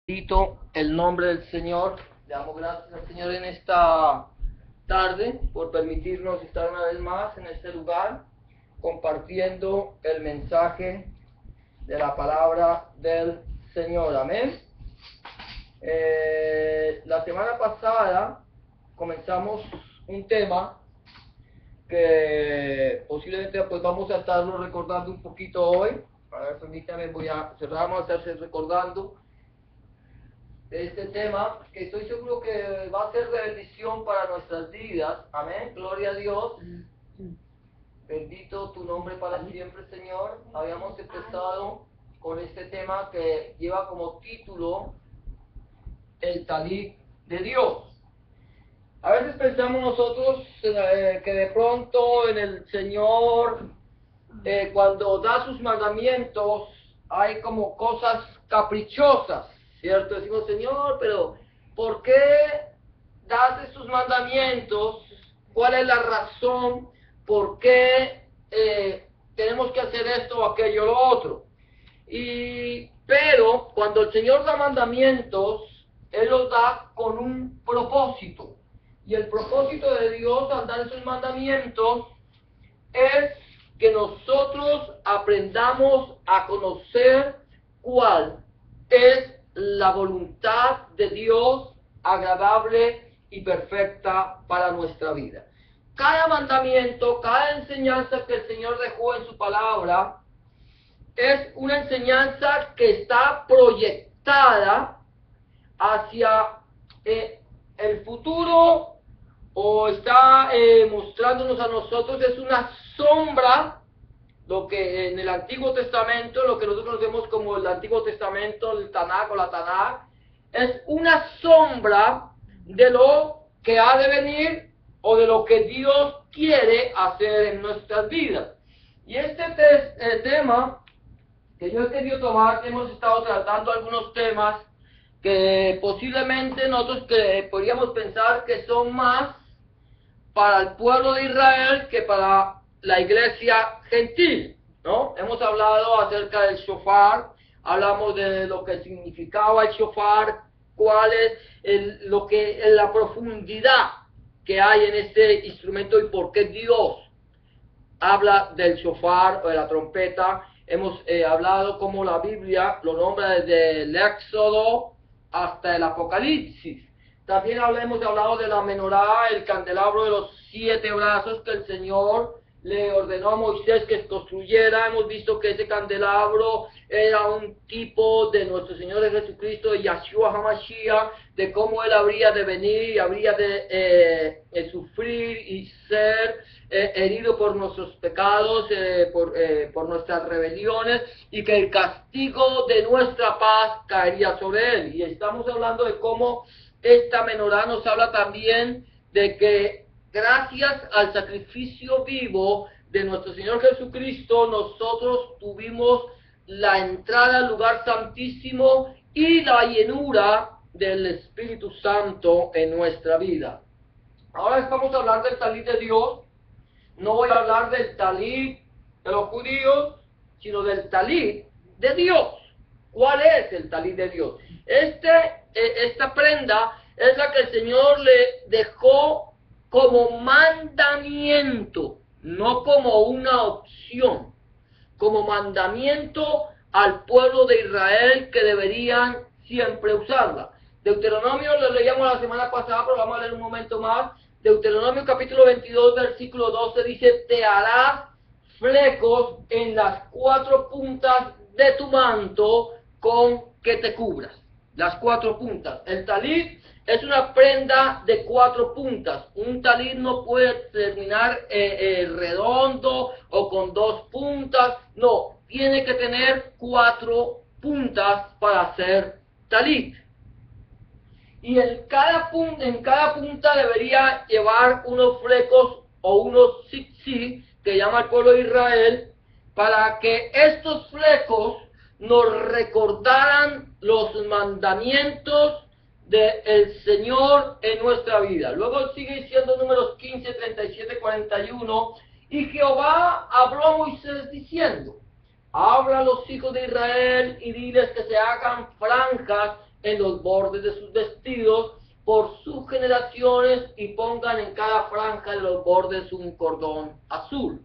Bendito el nombre del Señor. Le damos gracias al Señor en esta tarde por permitirnos estar una vez más en este lugar compartiendo el mensaje de la palabra del Señor. Amén. La semana pasada comenzamos un tema que posiblemente pues vamos a estarlo recordando un poquito hoy. A ver, permítame, vamos a estar recordando este tema que estoy seguro que va a ser de bendición para nuestras vidas. Amén, gloria a Dios. Bendito tu nombre para siempre, Señor. Habíamos empezado con este tema que lleva como título el talit de Dios. A veces pensamos nosotros que de pronto en el Señor, cuando da sus mandamientos, hay como cosas caprichosas, ¿cierto? Decimos, Señor, pero ¿por qué das estos mandamientos? ¿Cuál es la razón? ¿Por qué tenemos que hacer esto o aquello o lo otro? Pero cuando el Señor da mandamientos, Él los da con un propósito. Y el propósito de Dios al dar esos mandamientos es que nosotros aprendamos a conocer cuál es la voluntad de Dios agradable y perfecta para nuestra vida. Cada mandamiento, cada enseñanza que el Señor dejó en su palabra es una enseñanza que está proyectada hacia el futuro, o está mostrándonos a nosotros, es una sombra, lo que en el Antiguo Testamento, lo que nosotros conocemos como el Antiguo Testamento, el Tanakh o la Tanakh, es una sombra de lo que ha de venir o de lo que Dios quiere hacer en nuestras vidas. Y este tema que yo he querido tomar, hemos estado tratando algunos temas que posiblemente nosotros podríamos pensar que son más para el pueblo de Israel que para la iglesia gentil, ¿no? Hemos hablado acerca del shofar, hablamos de lo que significaba el shofar, cuál es la profundidad que hay en este instrumento y por qué Dios habla del shofar o de la trompeta. Hemos hablado cómo la Biblia lo nombra desde el Éxodo hasta el Apocalipsis. También hemos hablado de la menorá, el candelabro de los 7 brazos que el Señor le ordenó a Moisés que construyera. Hemos visto que ese candelabro era un tipo de nuestro Señor Jesucristo, de Yahshua HaMashiach, de cómo Él habría de venir y habría de sufrir y ser herido por nuestros pecados, por nuestras rebeliones, y que el castigo de nuestra paz caería sobre Él. Y estamos hablando de cómo esta menorá nos habla también de que gracias al sacrificio vivo de nuestro Señor Jesucristo, nosotros tuvimos la entrada al lugar santísimo y la llenura del Espíritu Santo en nuestra vida. Ahora vamos a hablar del talit de Dios. No voy a hablar del talit de los judíos, sino del talit de Dios. ¿Cuál es el talit de Dios? Esta prenda es la que el Señor le dejó como mandamiento, no como una opción, como mandamiento al pueblo de Israel que deberían siempre usarla. Deuteronomio lo leíamos la semana pasada, pero vamos a leer un momento más. Deuteronomio capítulo 22, versículo 12 dice: te harás flecos en las 4 puntas de tu manto con que te cubras. Las 4 puntas. El talit es una prenda de 4 puntas. Un talit no puede terminar redondo o con 2 puntas. No, tiene que tener 4 puntas para hacer talit. Y en cada punta debería llevar unos flecos o unos tzitzit, que llama el pueblo de Israel, para que estos flecos nos recordaran los mandamientos del Señor en nuestra vida. Luego sigue diciendo Números 15, 37, 41, y Jehová habló a Moisés diciendo: habla a los hijos de Israel y diles que se hagan franjas en los bordes de sus vestidos por sus generaciones y pongan en cada franja de los bordes un cordón azul.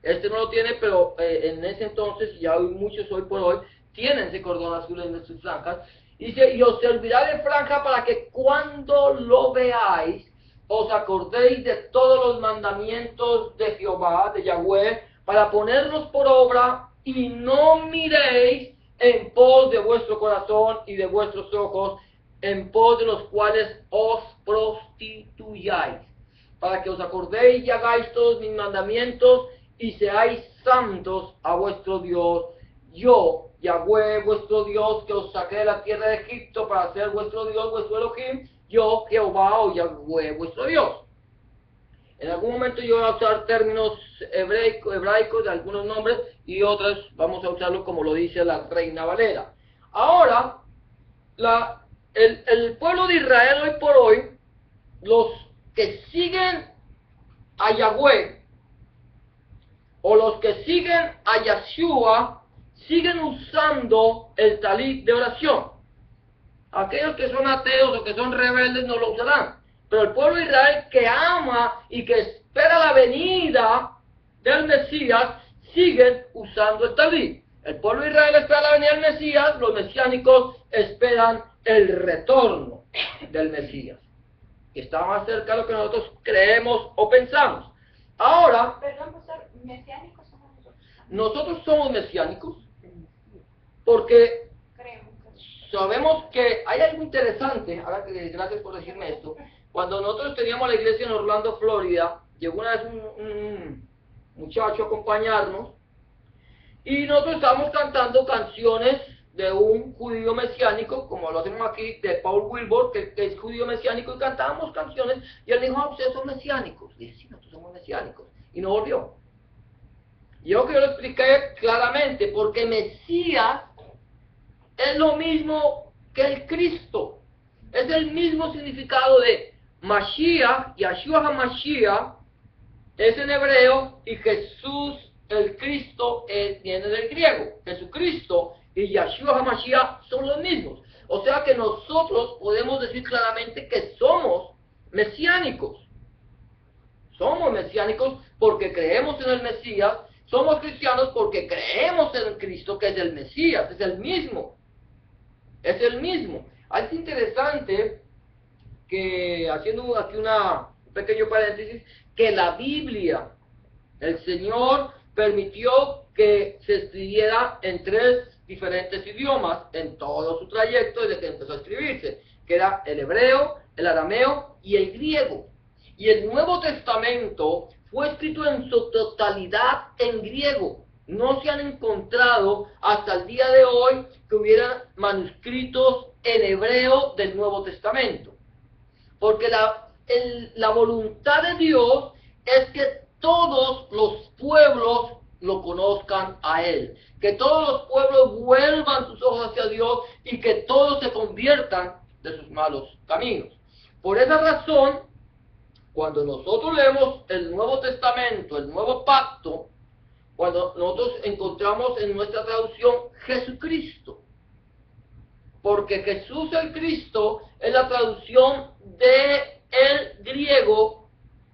Este no lo tiene, pero en ese entonces, ya hoy muchos hoy por hoy, tienen ese cordón azul en sus franjas. Y os servirá de franja para que cuando lo veáis, os acordéis de todos los mandamientos de Jehová, de Yahweh, para ponerlos por obra, y no miréis en pos de vuestro corazón y de vuestros ojos, en pos de los cuales os prostituyáis, para que os acordéis y hagáis todos mis mandamientos, y seáis santos a vuestro Dios. Yo, Yahweh, vuestro Dios, que os saqué de la tierra de Egipto para ser vuestro Dios, vuestro Elohim, yo, Jehová, o Yahweh, vuestro Dios. En algún momento yo voy a usar términos hebraicos de algunos nombres, y otras vamos a usarlo como lo dice la Reina Valera. Ahora, el pueblo de Israel hoy por hoy, los que siguen a Yahweh, o los que siguen a Yahshua, siguen usando el talit de oración. Aquellos que son ateos o que son rebeldes no lo usarán. Pero el pueblo de Israel que ama y que espera la venida del Mesías, siguen usando el talit. El pueblo de Israel espera la venida del Mesías, los mesiánicos esperan el retorno del Mesías, que está más cerca de lo que nosotros creemos o pensamos. Ahora, Perdón, pastor, ¿mesiánicos somos nosotros? nosotros somos mesiánicos porque Creemos que sabemos que hay algo interesante. Ahora que gracias por decirme esto. Cuando nosotros teníamos la iglesia en Orlando, Florida, llegó una vez un muchacho a acompañarnos y nosotros estábamos cantando canciones de un judío mesiánico, como lo hacemos aquí, de Paul Wilbur, que es judío mesiánico, y cantábamos canciones, y él dijo: ah, ustedes son mesiánicos. Y dije: sí, nosotros somos mesiánicos. Y no volvió. Y yo que yo lo expliqué claramente, porque Mesías es lo mismo que el Cristo. Es el mismo significado de Mashiach, Yahshua HaMashiach, es en hebreo, y Jesús, el Cristo, viene del griego. Jesucristo y Yahshua HaMashiach son los mismos. O sea que nosotros podemos decir claramente que somos mesiánicos. Somos mesiánicos porque creemos en el Mesías. Somos cristianos porque creemos en Cristo, que es el Mesías, es el mismo. Es el mismo. Es interesante que, haciendo aquí un pequeño paréntesis, que la Biblia, el Señor permitió que se escribiera en 3 diferentes idiomas en todo su trayecto desde que empezó a escribirse, que era el hebreo, el arameo y el griego. Y el Nuevo Testamento fue escrito en su totalidad en griego. No se han encontrado hasta el día de hoy que hubieran manuscritos en hebreo del Nuevo Testamento. Porque la voluntad de Dios es que todos los pueblos lo conozcan a Él. Que todos los pueblos vuelvan sus ojos hacia Dios y que todos se conviertan de sus malos caminos. Por esa razón, cuando nosotros leemos el Nuevo Testamento, el Nuevo Pacto, cuando nosotros encontramos en nuestra traducción Jesucristo, porque Jesús el Cristo es la traducción del griego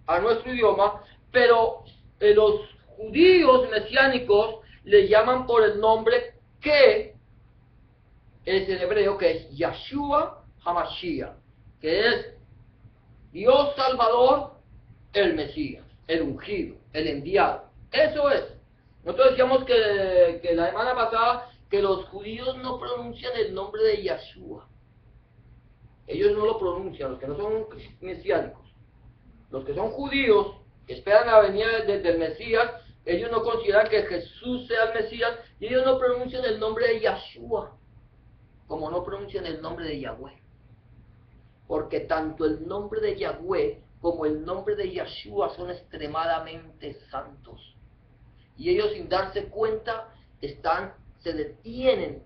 a nuestro idioma, pero los judíos mesiánicos le llaman por el nombre que es en hebreo, que es Yahshua HaMashiach, que es Dios Salvador, el Mesías, el ungido, el enviado. Eso es. Nosotros decíamos que la semana pasada que los judíos no pronuncian el nombre de Yahshua. Ellos no lo pronuncian, los que no son mesiánicos. Los que son judíos, que esperan la venida del Mesías, ellos no consideran que Jesús sea el Mesías, y ellos no pronuncian el nombre de Yahshua, como no pronuncian el nombre de Yahweh. Porque tanto el nombre de Yahweh como el nombre de Yahshua son extremadamente santos. Y ellos, sin darse cuenta, se abstienen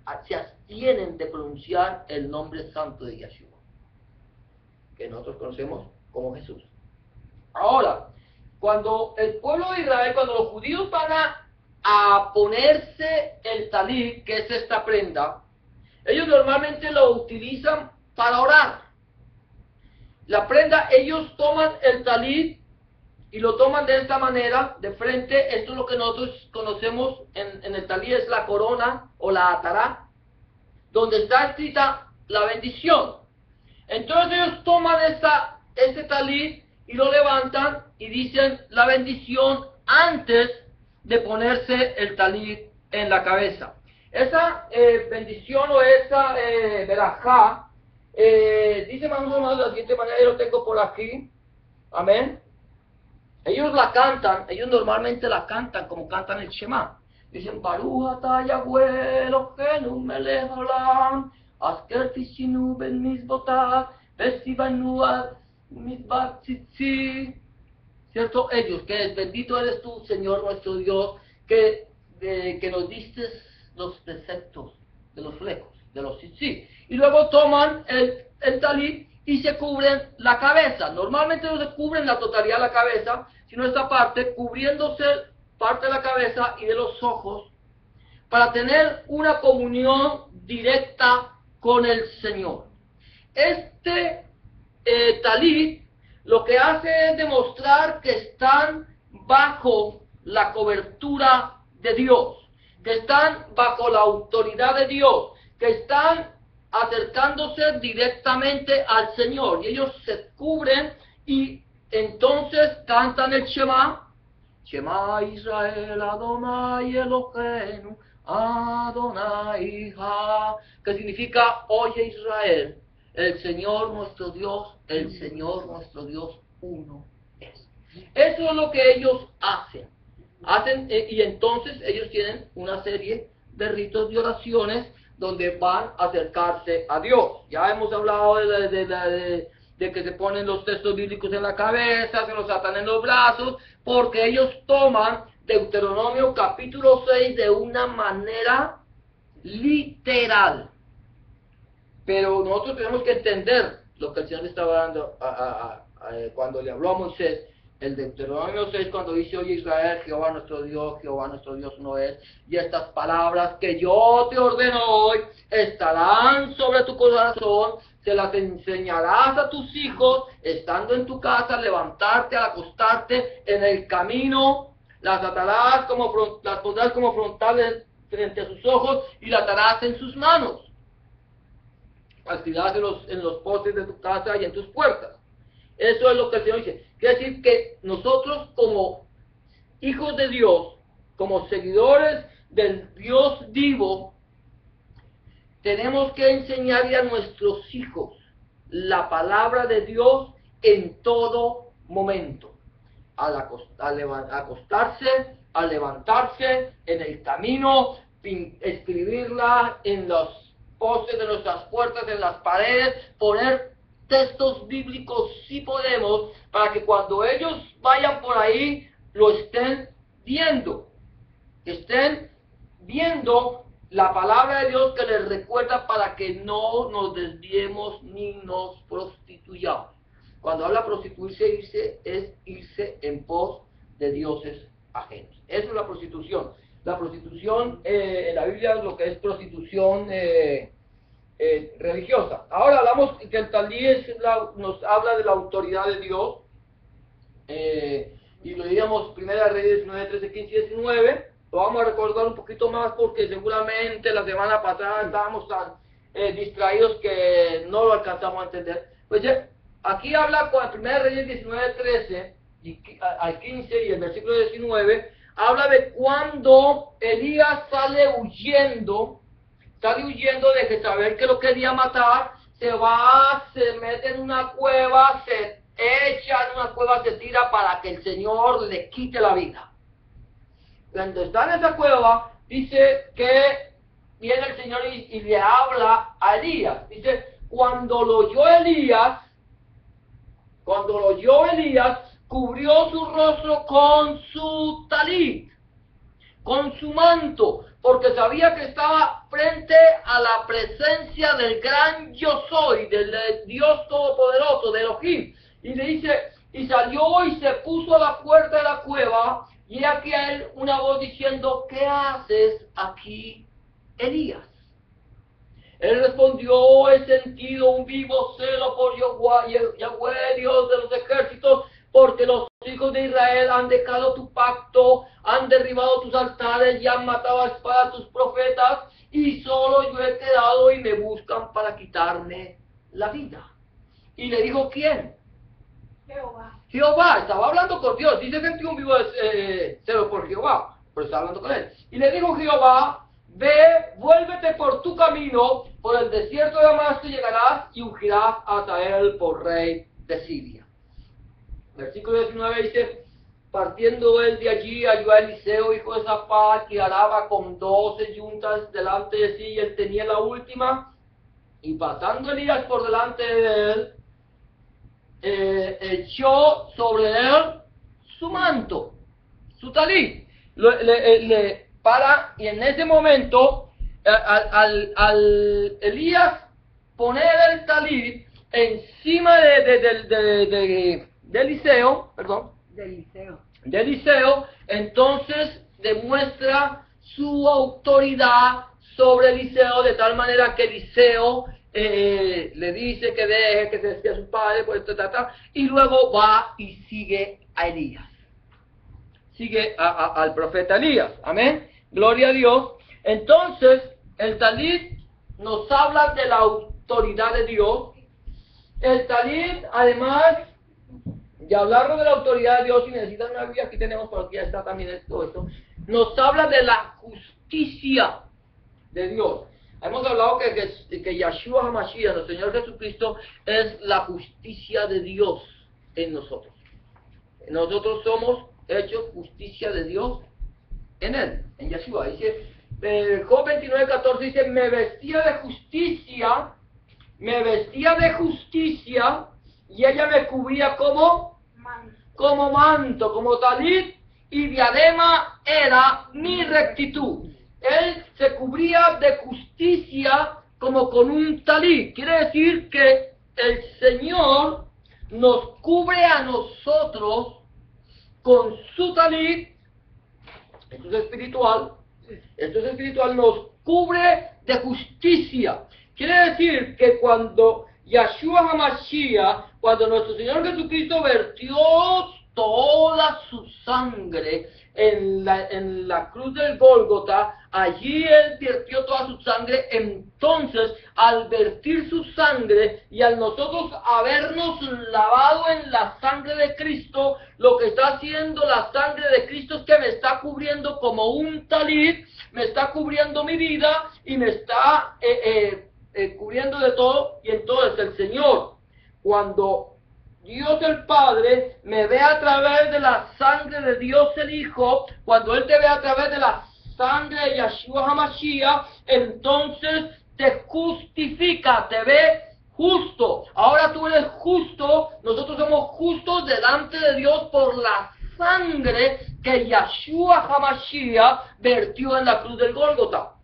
de pronunciar el nombre santo de Yahshua, que nosotros conocemos como Jesús. Ahora, cuando el pueblo de Israel, cuando los judíos van a ponerse el talit, que es esta prenda, Ellos normalmente lo utilizan para orar. La prenda, ellos toman el talit y lo toman de esta manera, de frente. Esto es lo que nosotros conocemos en el talit, es la corona o la atará, donde está escrita la bendición. Entonces ellos toman este talit y lo levantan y dicen la bendición antes de ponerse el talit en la cabeza. Esa bendición o esa verajá, dice más o menos de la siguiente manera, yo lo tengo por aquí, amén. Ellos la cantan, ellos normalmente la cantan como cantan el Shema. Dicen, Baruch atah Yahweh Eloheinu melech haolam, asker tishinu ben mizbotav, vesivanu ad mizbah tzitzi. ¿Cierto? Ellos, que es bendito eres tú, Señor nuestro Dios, que nos diste los preceptos de los flecos, de los tzitzit. Y luego toman el talit y se cubren la cabeza. Normalmente no se cubren la totalidad de la cabeza, sino esta parte, cubriéndose parte de la cabeza y de los ojos, para tener una comunión directa con el Señor. Este talit lo que hace es demostrar que están bajo la cobertura de Dios, que están bajo la autoridad de Dios, que están acercándose directamente al Señor. Y ellos se cubren y entonces cantan el Shema. Shema Israel Adonai Eloheinu Adonai Ha, que significa oye Israel, el Señor nuestro Dios, el Señor nuestro Dios uno es. Eso es lo que ellos hacen. Y entonces ellos tienen una serie de ritos de oraciones donde van a acercarse a Dios. Ya hemos hablado de que se ponen los textos bíblicos en la cabeza, se los atan en los brazos, porque ellos toman Deuteronomio capítulo 6 de una manera literal. Pero nosotros tenemos que entender lo que el Señor le estaba dando cuando le habló a Moisés. El Deuteronomio 6, cuando dice, oye Israel, Jehová nuestro Dios uno es, y estas palabras que yo te ordeno hoy estarán sobre tu corazón, se las enseñarás a tus hijos, estando en tu casa, al levantarte, al acostarte, en el camino, las atarás las pondrás como frontales frente a sus ojos, y las atarás en sus manos. Actividad en los postes de tu casa y en tus puertas. Eso es lo que el Señor dice. Quiere decir que nosotros como hijos de Dios, como seguidores del Dios vivo, tenemos que enseñarle a nuestros hijos la palabra de Dios en todo momento. Al acostarse, al levantarse, en el camino, escribirla en los postes de nuestras puertas, en las paredes, poner textos bíblicos si podemos, para que cuando ellos vayan por ahí lo estén viendo la palabra de Dios que les recuerda para que no nos desviemos ni nos prostituyamos. Cuando habla prostituirse, es irse en pos de dioses ajenos. Eso es la prostitución. La prostitución en la Biblia es lo que es prostitución religiosa. Ahora hablamos que el talit nos habla de la autoridad de Dios, y lo diríamos 1 Reyes 19, 13, 15 y 19. Lo vamos a recordar un poquito más porque seguramente la semana pasada estábamos tan distraídos que no lo alcanzamos a entender. Pues aquí habla con 1 Reyes 19, 13 al 15 y el versículo 19, habla de cuando Elías sale huyendo de Jezabel, que lo quería matar, se mete en una cueva, se echa en una cueva, se tira para que el Señor le quite la vida. Cuando está en esa cueva, dice que viene el Señor y le habla a Elías. Dice, cuando lo oyó Elías, cubrió su rostro con su talit, con su manto, porque sabía que estaba frente a la presencia del gran yo soy, del Dios todopoderoso, de Elohim. Y le dice, y salió y se puso a la puerta de la cueva, y aquí a él una voz diciendo, ¿qué haces aquí, Elías? Él respondió: he sentido un vivo celo por Yahweh, Dios de los ejércitos, porque los hijos de Israel han dejado tu pacto, han derribado tus altares y han matado a espada a tus profetas, y solo yo he quedado y me buscan para quitarme la vida. Y le dijo: ¿quién? Jehová. Jehová. Estaba hablando con Dios. Dice que sentí un vivo celo por Jehová, pero estaba hablando con él. Y le dijo Jehová: ve, vuélvete por tu camino, por el desierto de Damasco llegarás y ungirás a Hazael por rey de Siria. Versículo 19 dice: partiendo él de allí, halló a Eliseo, hijo de Safat, que araba con 12 yuntas delante de sí, y él tenía la última, y pasando Elías por delante de él, echó sobre él su manto, su talit, y en ese momento, al Elías poner el talit encima de Eliseo, de Eliseo, entonces demuestra su autoridad sobre Eliseo, de tal manera que Eliseo le dice que deje que se despida a su padre, pues, y luego va y sigue a Elías. Sigue al profeta Elías. Amén. Gloria a Dios. Entonces, el talit nos habla de la autoridad de Dios. El talit, además de hablarnos de la autoridad de Dios, si necesitan una Biblia, aquí tenemos, por aquí ya está también todo esto, nos habla de la justicia de Dios. Hemos hablado que Yahshua HaMashiach, nuestro Señor Jesucristo, es la justicia de Dios en nosotros. Nosotros somos hechos justicia de Dios en Él, en Yahshua. Dice, Job 29:14 dice: me vestía de justicia, y ella me cubría como manto, como talit, y diadema era mi rectitud. Él se cubría de justicia como con un talit. Quiere decir que el Señor nos cubre a nosotros con su talit. Esto es espiritual, nos cubre de justicia. Quiere decir que cuando Yahshua HaMashiach, cuando nuestro Señor Jesucristo vertió toda su sangre en la cruz del Gólgota, allí Él vertió toda su sangre. Entonces, al vertir su sangre y al nosotros habernos lavado en la sangre de Cristo, lo que está haciendo la sangre de Cristo es que me está cubriendo como un talit, me está cubriendo mi vida y me está cubriendo de todo. Y entonces el Señor, cuando Dios el Padre me ve a través de la sangre de Dios el Hijo, cuando Él te ve a través de la sangre de Yahshua HaMashiach, entonces te justifica, te ve justo. Ahora tú eres justo, nosotros somos justos delante de Dios por la sangre que Yahshua HaMashiach vertió en la cruz del Gólgota.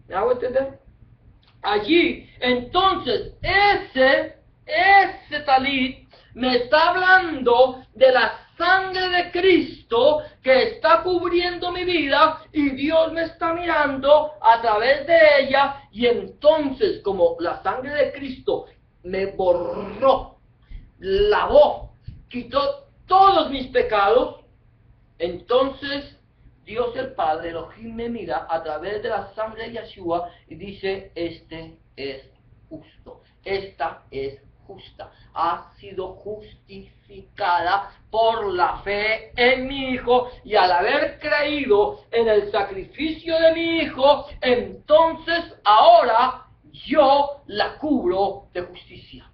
¿Me hago entender? Allí, entonces, ese talit me está hablando de la sangre de Cristo que está cubriendo mi vida, y Dios me está mirando a través de ella. Y entonces, como la sangre de Cristo me borró, lavó, quitó todos mis pecados, entonces Dios el Padre, Elohim, me mira a través de la sangre de Yahshua y dice: este es justo, esta es justa, ha sido justificada por la fe en mi Hijo, y al haber creído en el sacrificio de mi Hijo, entonces ahora yo la cubro de justicia,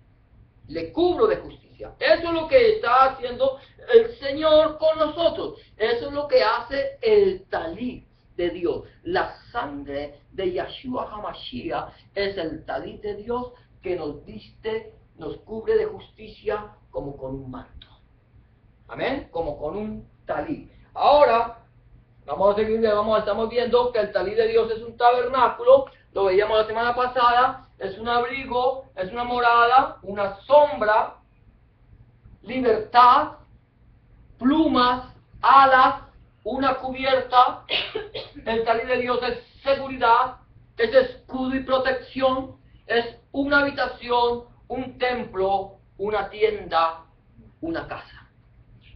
le cubro de justicia. Eso es lo que está haciendo el Señor con nosotros. Eso es lo que hace el talit de Dios. La sangre de Yahshua HaMashiach es el talit de Dios que nos viste, nos cubre de justicia como con un manto. Amén, como con un talit. Ahora, vamos a seguir, estamos viendo que el talit de Dios es un tabernáculo. Lo veíamos la semana pasada. Es un abrigo, es una morada, una sombra, libertad, plumas, alas, una cubierta. El talit de Dios es seguridad, es escudo y protección, es una habitación, un templo, una tienda, una casa.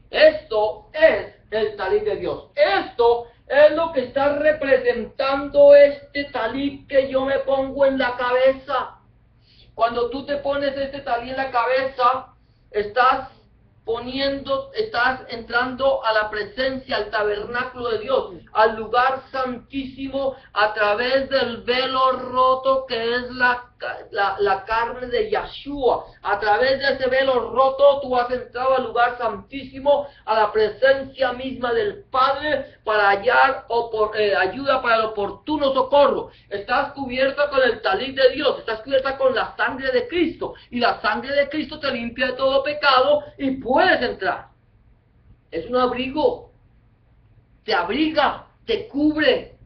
Esto es el talit de Dios. Esto es lo que está representando este talit que yo me pongo en la cabeza. Cuando tú te pones este talit en la cabeza, estás entrando a la presencia, al tabernáculo de Dios, al lugar santísimo a través del velo roto que es la carne de Yahshua. A través de ese velo roto tú has entrado al lugar santísimo, a la presencia misma del Padre para hallar ayuda para el oportuno socorro. Estás cubierta con el talit de Dios, estás cubierta con la sangre de Cristo, y la sangre de Cristo te limpia de todo pecado y puedes entrar. Es un abrigo, te abriga, te cubre.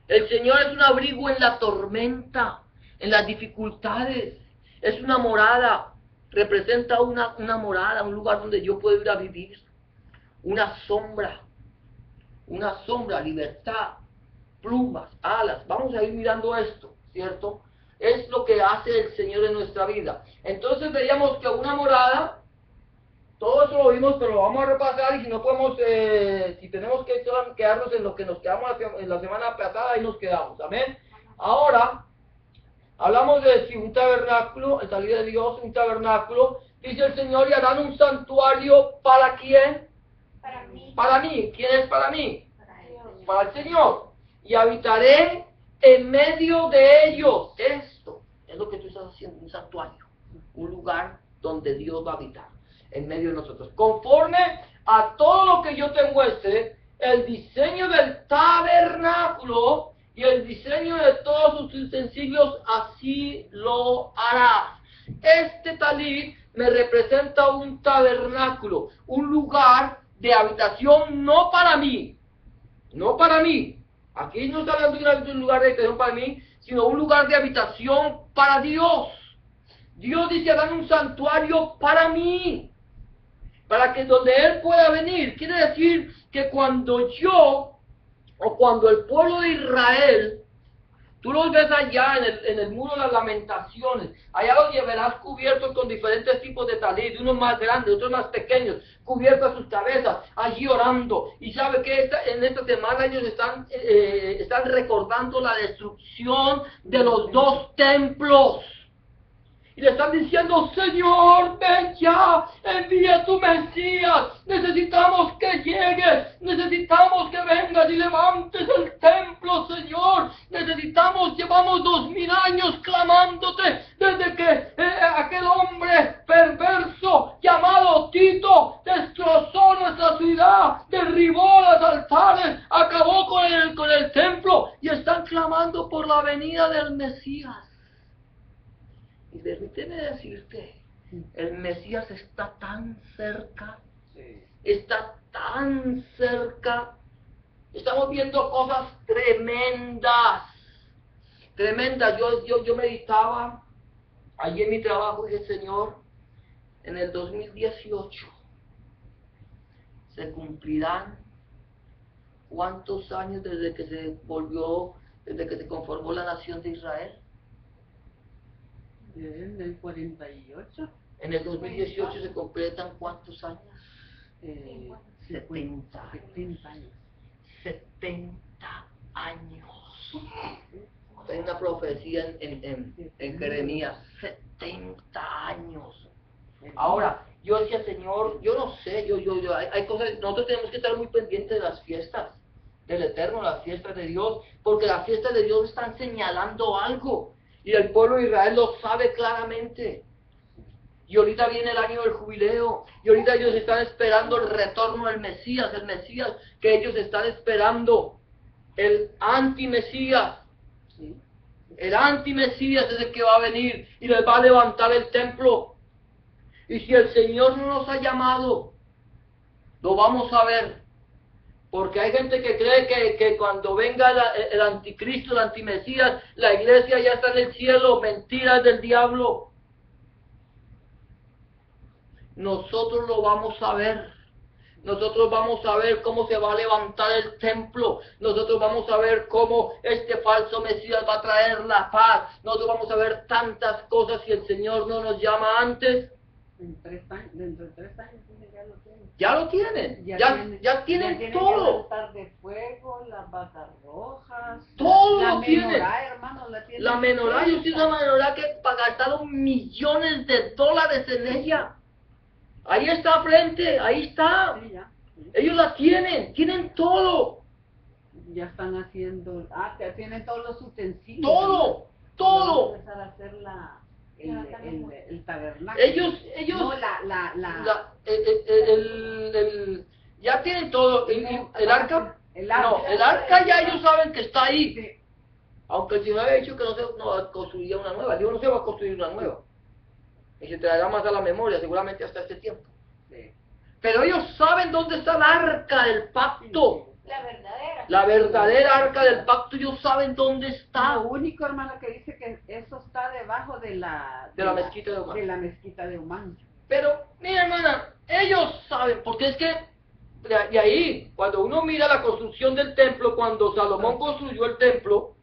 El Señor es un abrigo en la tormenta, en las dificultades. Es una morada, representa una morada, un lugar donde yo puedo ir a vivir. Una sombra, libertad, plumas, alas. Vamos a ir mirando esto, ¿cierto? Es lo que hace el Señor en nuestra vida. Entonces veíamos que una morada, todo eso lo vimos, pero lo vamos a repasar, y si no podemos, si tenemos que quedarnos en lo que nos quedamos en la semana pasada, ahí nos quedamos, amén. Ahora, hablamos de si un tabernáculo, el talit de Dios, un tabernáculo, dice el Señor, y harán un santuario, ¿para quién? Para mí. Para mí. ¿Quién es para mí? Para Dios. Para el Señor. Y habitaré en medio de ellos. Esto es lo que tú estás haciendo, un santuario, un lugar donde Dios va a habitar en medio de nosotros. Conforme a todo lo que yo te muestre, el diseño del tabernáculo y el diseño de todos sus utensilios, así lo harás. Este talit me representa un tabernáculo, un lugar de habitación no para mí, no para mí. Aquí no está hablando de un lugar de habitación para mí, sino un lugar de habitación para Dios. Dios dice, hagan un santuario para mí, para que donde Él pueda venir. Quiere decir que cuando yo, o cuando el pueblo de Israel, tú los ves allá en el muro de las lamentaciones, allá los llevarás cubiertos con diferentes tipos de talit, unos más grandes, otros más pequeños, cubiertos a sus cabezas, allí orando. Y sabe que en esta semana ellos están recordando la destrucción de los dos templos. Y le están diciendo, Señor, ven ya, envía tu Mesías, necesitamos que llegues, necesitamos que vengas y levantes el templo, Señor, llevamos 2000 años clamándote, desde que aquel hombre perverso llamado Tito destrozó nuestra ciudad, derribó los altares, acabó con el templo, y están clamando por la venida del Mesías. Y permíteme decirte, el Mesías está tan cerca, está tan cerca. Estamos viendo cosas tremendas, tremendas. Yo meditaba allí en mi trabajo y dije, Señor, en el 2018 se cumplirán ¿cuántos años desde que se conformó la nación de Israel? En el 48. En el 2018 se completan ¿cuántos años? 70 años. 70 años. Hay una profecía en Jeremías, 70 años. Ahora, yo decía, Señor, yo no sé, hay cosas, nosotros tenemos que estar muy pendientes de las fiestas del Eterno, las fiestas de Dios, porque las fiestas de Dios están señalando algo. Y el pueblo de Israel lo sabe claramente. Y ahorita viene el año del jubileo. Y ahorita ellos están esperando el retorno del Mesías. El Mesías que ellos están esperando. El anti-Mesías. Sí. El anti-Mesías es el que va a venir y les va a levantar el templo. Y si el Señor no nos ha llamado, lo vamos a ver. Porque hay gente que cree que cuando venga el anticristo, el antimesías, la iglesia ya está en el cielo. Mentiras del diablo. Nosotros lo vamos a ver. Nosotros vamos a ver cómo se va a levantar el templo. Nosotros vamos a ver cómo este falso Mesías va a traer la paz. Nosotros vamos a ver tantas cosas si el Señor no nos llama antes. Dentro de 3 años ya lo tienen. Ya lo tienen. Ya tienen el todo. altar de fuego, las vacas rojas. Todo la lo tienen. menorá, hermano, la tienen. La menorá, yo soy una menorá que gastaron millones de dólares en ella. Ahí está frente, ahí está. Sí, ya. Sí. Ellos la tienen todo. Ya están haciendo, que tienen todos los utensilios. Todo. Van a empezar a hacer el tabernáculo. Ellos, No, ya tienen todo. El arca, no, el arca ya ellos saben que está ahí. Sí. Aunque el Señor había dicho que no va a construir una nueva. Dios no se va a construir una nueva. Y se traerá más a la memoria, seguramente hasta este tiempo. Sí. Pero ellos saben dónde está el arca del pacto. La verdadera. La verdadera arca del pacto, ellos saben dónde está. Lo único, hermano, que dice que eso está debajo de la mezquita de Omán. De la mezquita de Omán. Pero, mira, hermana, ellos saben, porque es que, de ahí, cuando uno mira la construcción del templo, cuando Salomón construyó el templo,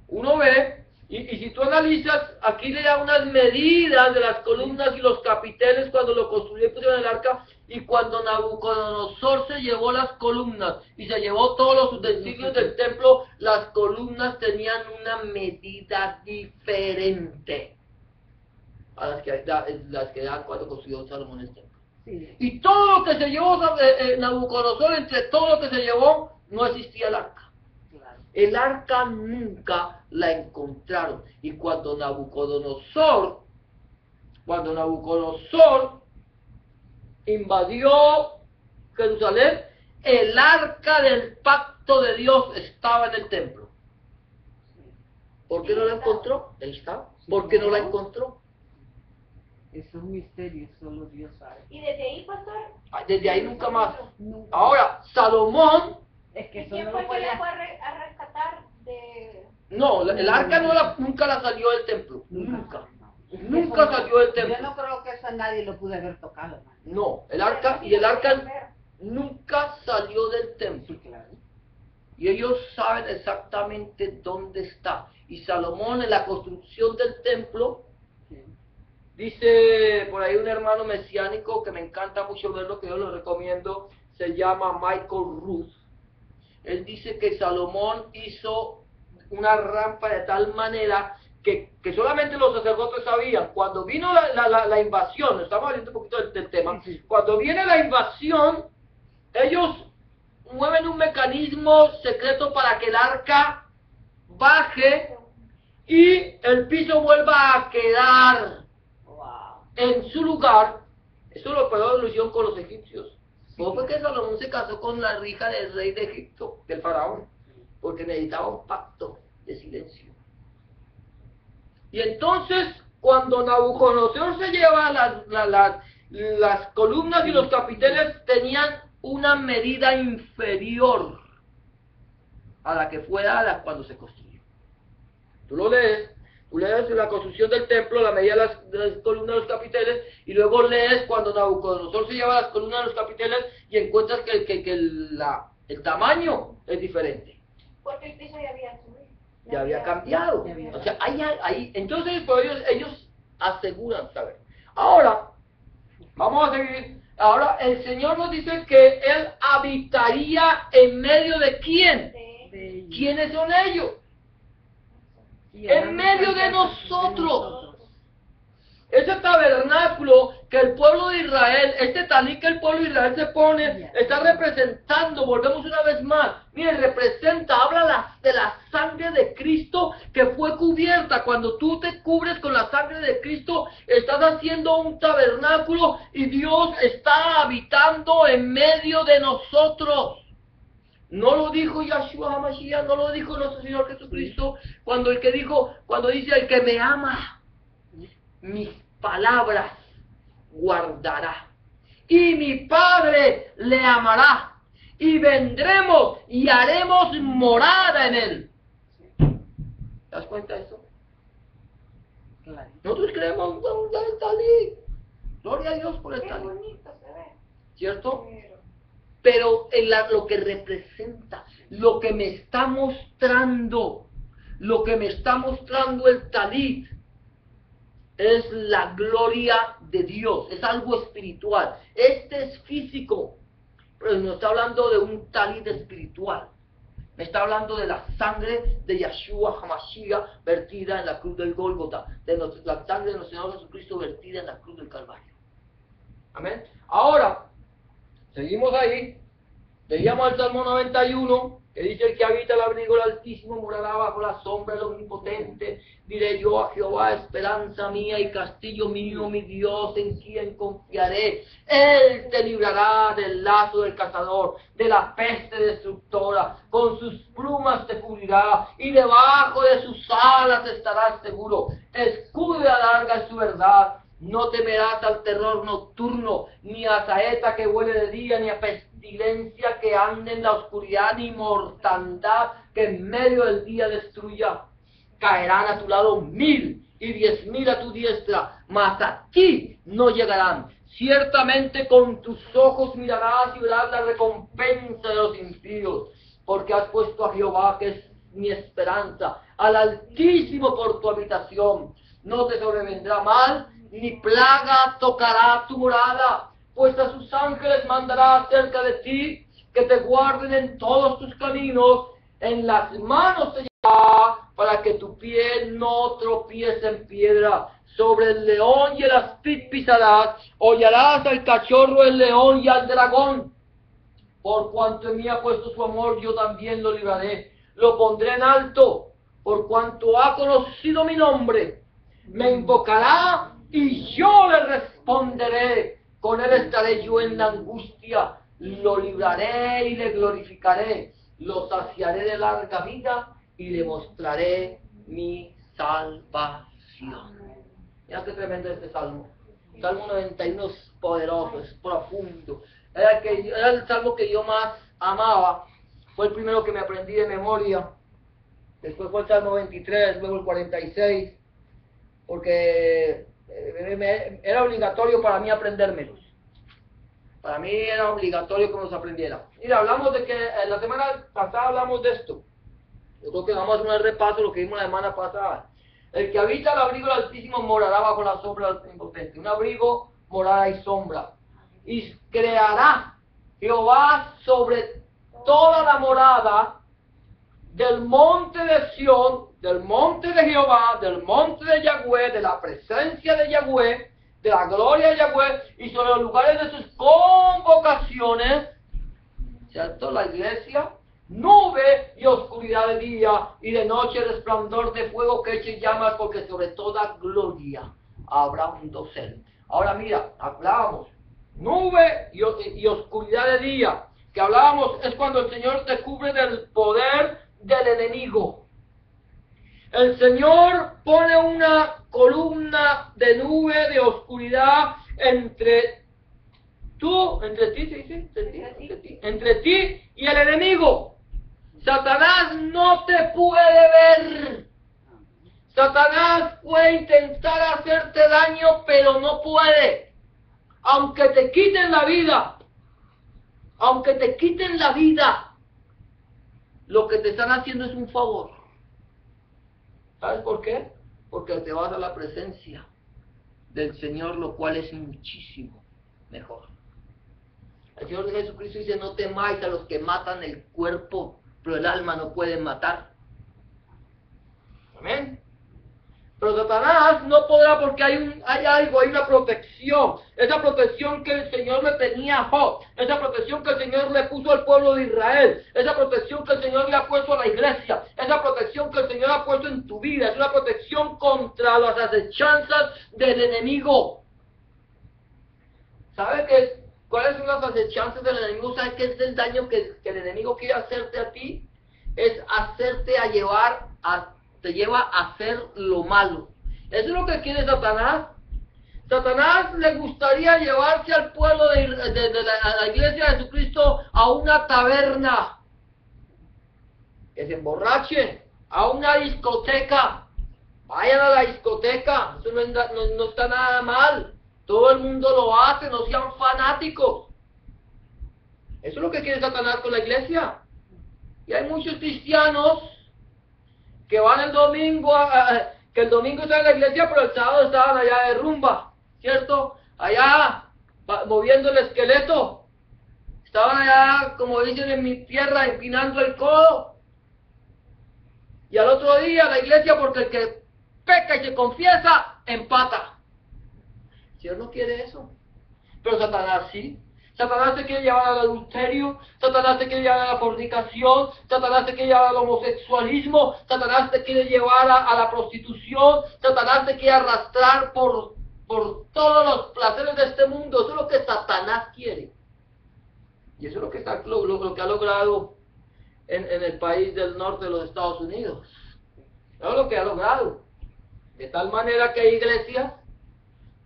uno ve, y si tú analizas, aquí le da unas medidas de las columnas y los capiteles cuando lo construyó y pusieron el arca, y cuando Nabucodonosor se llevó las columnas y se llevó todos los utensilios del templo, las columnas tenían una medida diferente a las que dan cuando construyó Salomón el templo. Sí. Y todo lo que se llevó Nabucodonosor, entre todo lo que se llevó, no existía el arca. Claro. El arca nunca la encontraron. Y cuando Nabucodonosor invadió Jerusalén, el arca del pacto de Dios estaba en el templo. ¿Por qué no la encontró? Ahí está. ¿Por qué no la encontró? Eso es un misterio, solo Dios sabe. Y desde ahí, pastor. Desde ahí nunca más. Nunca. Ahora, Salomón, Es que ¿Y eso quién no fue lo que puede la fue a rescatar de...? no, el arca nunca la salió del templo. Nunca. Es que Nunca eso no- salió del templo. Yo no creo que eso a nadie lo pude haber tocado, hermano. No, el arca nunca salió del templo. Sí, claro. Y ellos saben exactamente dónde está. Y Salomón en la construcción del templo, Sí. dice por ahí un hermano mesiánico que me encanta mucho verlo, que yo lo recomiendo, se llama Michael Ruth. Él dice que Salomón hizo una rampa de tal manera que solamente los sacerdotes sabían. Cuando vino la invasión, estamos hablando un poquito del tema, Sí, sí. cuando viene la invasión, ellos mueven un mecanismo secreto para que el arca baje y el piso vuelva a quedar Wow. en su lugar. Eso lo hicieron con los egipcios. ¿Cómo fue que Salomón se casó con la hija del rey de Egipto, del faraón? Porque necesitaba un pacto de silencio. Y entonces, cuando Nabucodonosor se lleva las columnas y los capiteles, tenían una medida inferior a la que fue dada cuando se construyó. Tú lees la construcción del templo, la medida de las columnas de los capiteles, y luego lees cuando Nabucodonosor se lleva las columnas de los capiteles y encuentras que el tamaño es diferente. Porque el piso ya había subido. Ya había cambiado. Ya había O sea, ahí, entonces pues ellos aseguran saber. Ahora, vamos a seguir. Ahora, el Señor nos dice que Él habitaría en medio de quién. De ellos. ¿Quiénes son ellos? Y En ahora medio de cuenta nosotros. Ese tabernáculo que el pueblo de Israel, este talí que el pueblo de Israel se pone, está representando, volvemos una vez más, miren, representa, habla de la sangre de Cristo que fue cubierta. Cuando tú te cubres con la sangre de Cristo, estás haciendo un tabernáculo y Dios está habitando en medio de nosotros. No lo dijo Yahshua HaMashiach, no lo dijo nuestro Señor Jesucristo, cuando dice el que me ama, mis palabras guardará, y mi Padre le amará, y vendremos y haremos morada en él. ¿Te das cuenta de eso? Claro. Nosotros creemos el talí. Gloria a Dios por el Qué talí. bonito se ve. ¿cierto? Pero lo que representa, lo que me está mostrando el talit, es la gloria de Dios, es algo espiritual. Este es físico, pero no está hablando de un talit espiritual. Me está hablando de la sangre de Yeshua HaMashiach vertida en la cruz del Gólgota, de la sangre de nuestro Señor Jesucristo vertida en la cruz del Calvario. Amén. Ahora, seguimos ahí. Veíamos el Salmo 91, que dice: el que habita el abrigo del Altísimo morará bajo la sombra del Omnipotente. Diré yo a Jehová, esperanza mía y castillo mío, mi Dios, en quien confiaré. Él te librará del lazo del cazador, de la peste destructora. Con sus plumas te cubrirá, y debajo de sus alas estarás seguro. Escudo y adarga es su verdad. No temerás al terror nocturno, ni a saeta que vuele de día, ni a pestilencia que ande en la oscuridad, ni mortandad que en medio del día destruya. Caerán a tu lado 1000 y 10.000 a tu diestra, mas a ti no llegarán. Ciertamente con tus ojos mirarás y verás la recompensa de los impíos, porque has puesto a Jehová, que es mi esperanza, al Altísimo por tu habitación. No te sobrevendrá mal, ni plaga tocará tu morada, pues a sus ángeles mandará acerca de ti, que te guarden en todos tus caminos. En las manos te llevará, para que tu pie no tropiece en piedra. Sobre el león y el aspid pisarás, hollarás al cachorro, el león y al dragón. Por cuanto en mí ha puesto su amor, yo también lo libraré. Lo pondré en alto, por cuanto ha conocido mi nombre. Me invocará y yo le responderé. Con él estaré yo en la angustia. Lo libraré y le glorificaré. Lo saciaré de larga vida y le mostraré mi salvación. Mira qué tremendo este salmo. Salmo 91 es poderoso, es profundo. Era el salmo que yo más amaba. Fue el primero que me aprendí de memoria. Después fue el Salmo 23, luego el 46. Porque era obligatorio para mí aprendérmelos. Para mí era obligatorio que nos aprendiera. Mira, hablamos de que la semana pasada hablamos de esto. Yo creo que vamos a hacer un repaso de lo que vimos la semana pasada. El que habita el abrigo del Altísimo morará bajo la sombra del Omnipotente. Un abrigo, morada y sombra. Y creará Jehová sobre toda la morada del monte de Sión, del monte de Jehová, del monte de Yahweh, de la presencia de Yahweh, de la gloria de Yahweh, y sobre los lugares de sus convocaciones, ¿cierto? La iglesia, nube y oscuridad de día, y de noche resplandor de fuego que eche llamas, porque sobre toda gloria habrá un dosel. Ahora mira, hablábamos, nube y oscuridad de día, que hablábamos es cuando el Señor te cubre del poder del enemigo. El Señor pone una columna de nube, de oscuridad entre ti y el enemigo. Satanás no te puede ver. Satanás puede intentar hacerte daño, pero no puede. Aunque te quiten la vida, lo que te están haciendo es un favor. ¿Sabes por qué? Porque te vas a la presencia del Señor, lo cual es muchísimo mejor. El Señor Jesucristo dice: no temáis a los que matan el cuerpo, pero el alma no pueden matar. Amén. Pero Satanás no podrá, porque hay una protección. Esa protección que el Señor le tenía a Job. Esa protección que el Señor le puso al pueblo de Israel. Esa protección que el Señor le ha puesto a la iglesia. Esa protección que el Señor ha puesto en tu vida. Es una protección contra las acechanzas del enemigo. ¿Sabes cuáles son las acechanzas del enemigo? ¿Sabes qué es el daño que el enemigo quiere hacerte a ti? Es hacerte te lleva a hacer lo malo. Eso es lo que quiere Satanás. Satanás le gustaría llevarse al pueblo de la iglesia de Jesucristo a una taberna, que se emborrachen, a una discoteca. Vayan a la discoteca, eso no está nada mal. Todo el mundo lo hace, no sean fanáticos. Eso es lo que quiere Satanás con la iglesia. Y hay muchos cristianos que van el domingo, que el domingo están en la iglesia, pero el sábado estaban allá de rumba, ¿cierto? Allá, moviendo el esqueleto. Estaban allá, como dicen en mi tierra, empinando el codo. Y al otro día la iglesia, porque el que peca y se confiesa, empata. Dios no quiere eso. Pero Satanás sí. Satanás te quiere llevar al adulterio, Satanás te quiere llevar a la fornicación, Satanás te quiere llevar al homosexualismo, Satanás te quiere llevar a la prostitución, Satanás te quiere arrastrar por todos los placeres de este mundo. Eso es lo que Satanás quiere. Y eso es lo que, lo que ha logrado en el país del norte de los Estados Unidos. Eso es lo que ha logrado. De tal manera que hay iglesias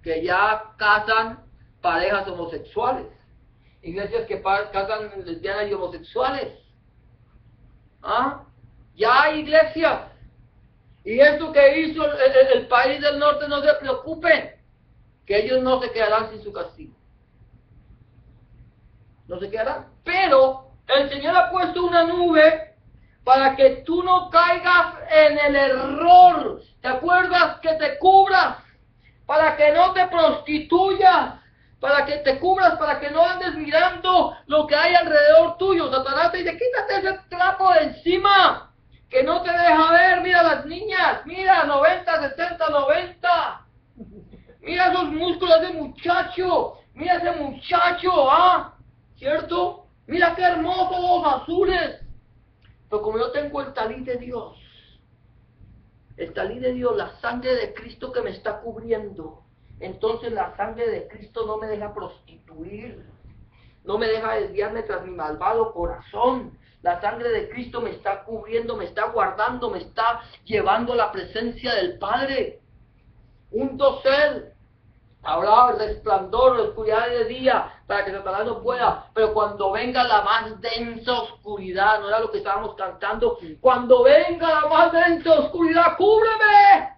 que ya casan parejas homosexuales. Iglesias que casan lesbianas y homosexuales. ¿Ah? Ya hay iglesias. Y esto que hizo el país del norte, no se preocupen, que ellos no se quedarán sin su castigo. No se quedarán. Pero el Señor ha puesto una nube para que tú no caigas en el error. ¿Te acuerdas? Que te cubras, para que no te prostituyas, para que te cubras, para que no andes mirando lo que hay alrededor tuyo. Satanás te dice, quítate ese trapo de encima, que no te deja ver. Mira las niñas, mira, 90, 60, 90. Mira esos músculos de muchacho, mira ese muchacho, ¿ah? ¿Cierto? Mira qué hermosos los azules. Pero como yo tengo el talí de Dios, el talí de Dios, la sangre de Cristo que me está cubriendo, entonces la sangre de Cristo no me deja prostituir, no me deja desviarme tras mi malvado corazón. La sangre de Cristo me está cubriendo, me está guardando, me está llevando a la presencia del Padre. Un dosel. Habrá resplandor, oscuridad de día, para que Satanás no pueda. Pero cuando venga la más densa oscuridad, no era lo que estábamos cantando, cuando venga la más densa oscuridad, cúbreme.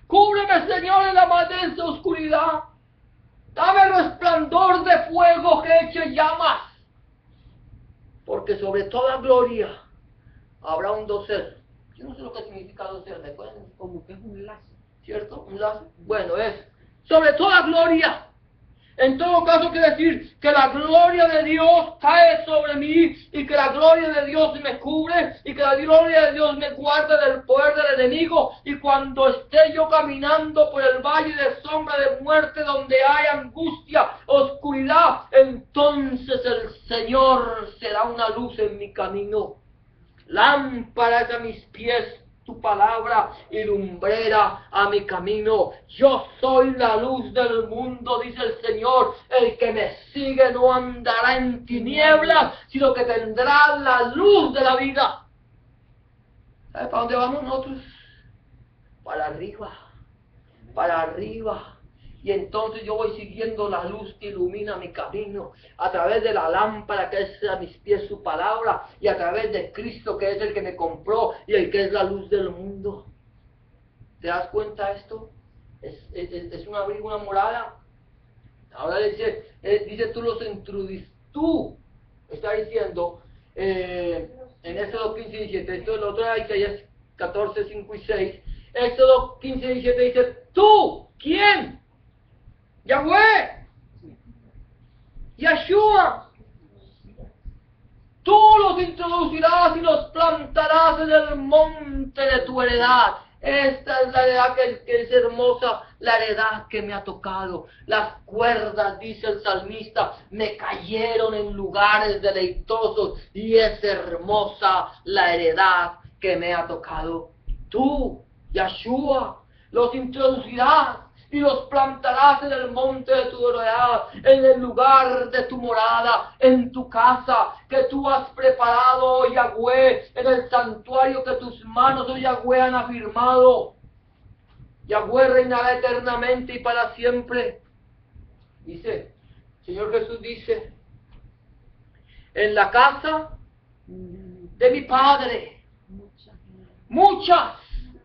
Cúbreme, Señor, en la más densa oscuridad. Dame resplandor de fuego que eche llamas. Porque sobre toda gloria habrá un dosel. Yo no sé lo que significa dosel, ¿me acuerdan? Como que es un lazo. ¿Cierto? ¿Un lazo? Bueno, es sobre toda gloria. En todo caso quiere decir que la gloria de Dios cae sobre mí y que la gloria de Dios me cubre y que la gloria de Dios me guarda del poder del enemigo. Y cuando esté yo caminando por el valle de sombra de muerte donde hay angustia, oscuridad, entonces el Señor será una luz en mi camino. Lámpara es a mis pies tu palabra y lumbrera a mi camino. Yo soy la luz del mundo, dice el Señor. El que me sigue no andará en tinieblas, sino que tendrá la luz de la vida. ¿Sabes para dónde vamos nosotros? Para arriba, para arriba. Y entonces yo voy siguiendo la luz que ilumina mi camino, a través de la lámpara que es a mis pies su palabra, y a través de Cristo que es el que me compró y el que es la luz del mundo. ¿Te das cuenta esto? Es un abrigo, una morada. Ahora dice tú los intrudiste, tú está diciendo en Éxodo 15 y 17, esto es lo otro de Isaías 14, 5 y 6, Éxodo 15 y 17 dice, tú, ¿quién? Yahweh, Yeshua, tú los introducirás y los plantarás en el monte de tu heredad. Esta es la heredad que es hermosa, la heredad que me ha tocado. Las cuerdas, dice el salmista, me cayeron en lugares deleitosos y es hermosa la heredad que me ha tocado. Tú, Yeshua, los introducirás y los plantarás en el monte de tu heredad, en el lugar de tu morada, en tu casa que tú has preparado, oh Yahweh, en el santuario que tus manos, oh Yahweh, han afirmado. Yahweh reinará eternamente y para siempre. Dice, Señor Jesús dice, en la casa de mi Padre, muchas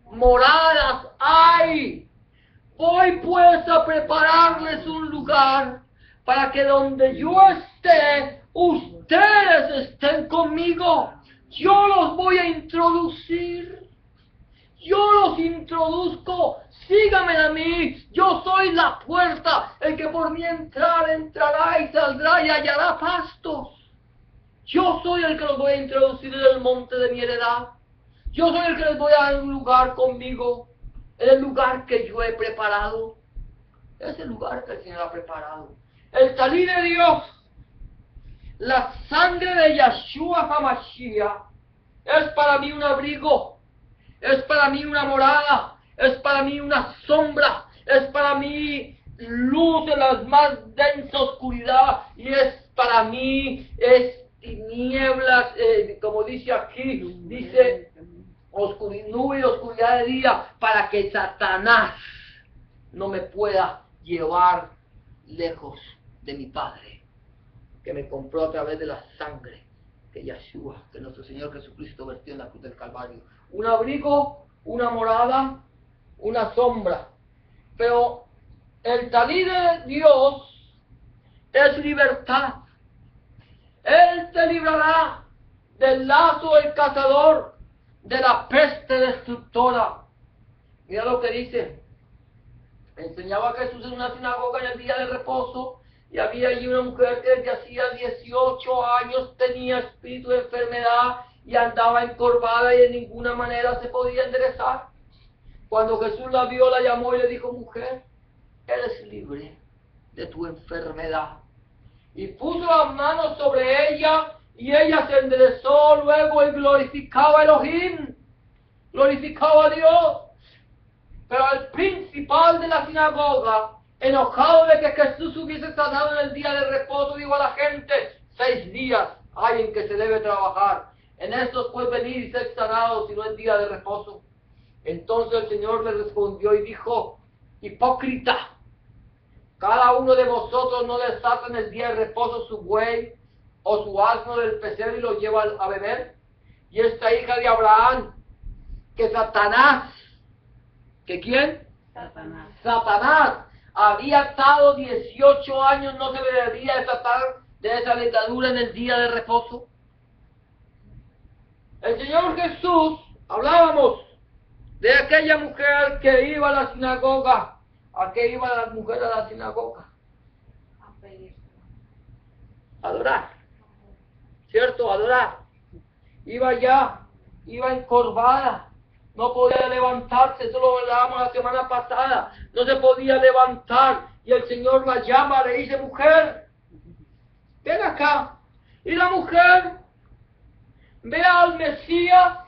moradas hay. Voy pues a prepararles un lugar para que donde yo esté, ustedes estén conmigo. Yo los voy a introducir. Yo los introduzco. Síganme a mí. Yo soy la puerta. El que por mí entrará y saldrá y hallará pastos. Yo soy el que los voy a introducir en el monte de mi heredad. Yo soy el que les voy a dar un lugar conmigo. En el lugar que yo he preparado. Es el lugar que el Señor ha preparado. El talí de Dios. La sangre de Yeshua HaMashiach es para mí un abrigo. Es para mí una morada. Es para mí una sombra. Es para mí luz en la más densa oscuridad. Y es para mí, es tinieblas, como dice aquí, dice nube y oscuridad de día, para que Satanás no me pueda llevar lejos de mi Padre, que me compró a través de la sangre que Yeshua, que nuestro Señor Jesucristo vertió en la cruz del Calvario. Un abrigo, una morada, una sombra. Pero el talí de Dios es libertad. Él te librará del lazo del cazador, de la peste destructora. Mira lo que dice. Enseñaba Jesús en una sinagoga en el día de reposo, y había allí una mujer que desde hacía 18 años tenía espíritu de enfermedad y andaba encorvada y de ninguna manera se podía enderezar. Cuando Jesús la vio, la llamó y le dijo: mujer, eres libre de tu enfermedad. Y puso las manos sobre ella, y ella se enderezó luego y glorificaba a Elohim, glorificaba a Dios. Pero el principal de la sinagoga, enojado de que Jesús hubiese sanado en el día de reposo, dijo a la gente: 6 días hay en que se debe trabajar. En estos puedes venir y ser sanado, sino en día de reposo. Entonces el Señor le respondió y dijo: hipócrita, cada uno de vosotros no desata en el día de reposo su buey o su asno del pesebre y lo lleva a beber. Y esta hija de Abraham, que Satanás, ¿que quién? Satanás había atado 18 años, no se le debía desatar de esa atadura en el día de reposo. El Señor Jesús, hablábamos de aquella mujer que iba a la sinagoga. ¿A qué iba la mujer a la sinagoga? Adorar. ¿Cierto? Adorar. Iba allá, iba encorvada. No podía levantarse, eso lo hablábamos la semana pasada. No se podía levantar. Y el Señor la llama, le dice: mujer, ven acá. Y la mujer ve al Mesías,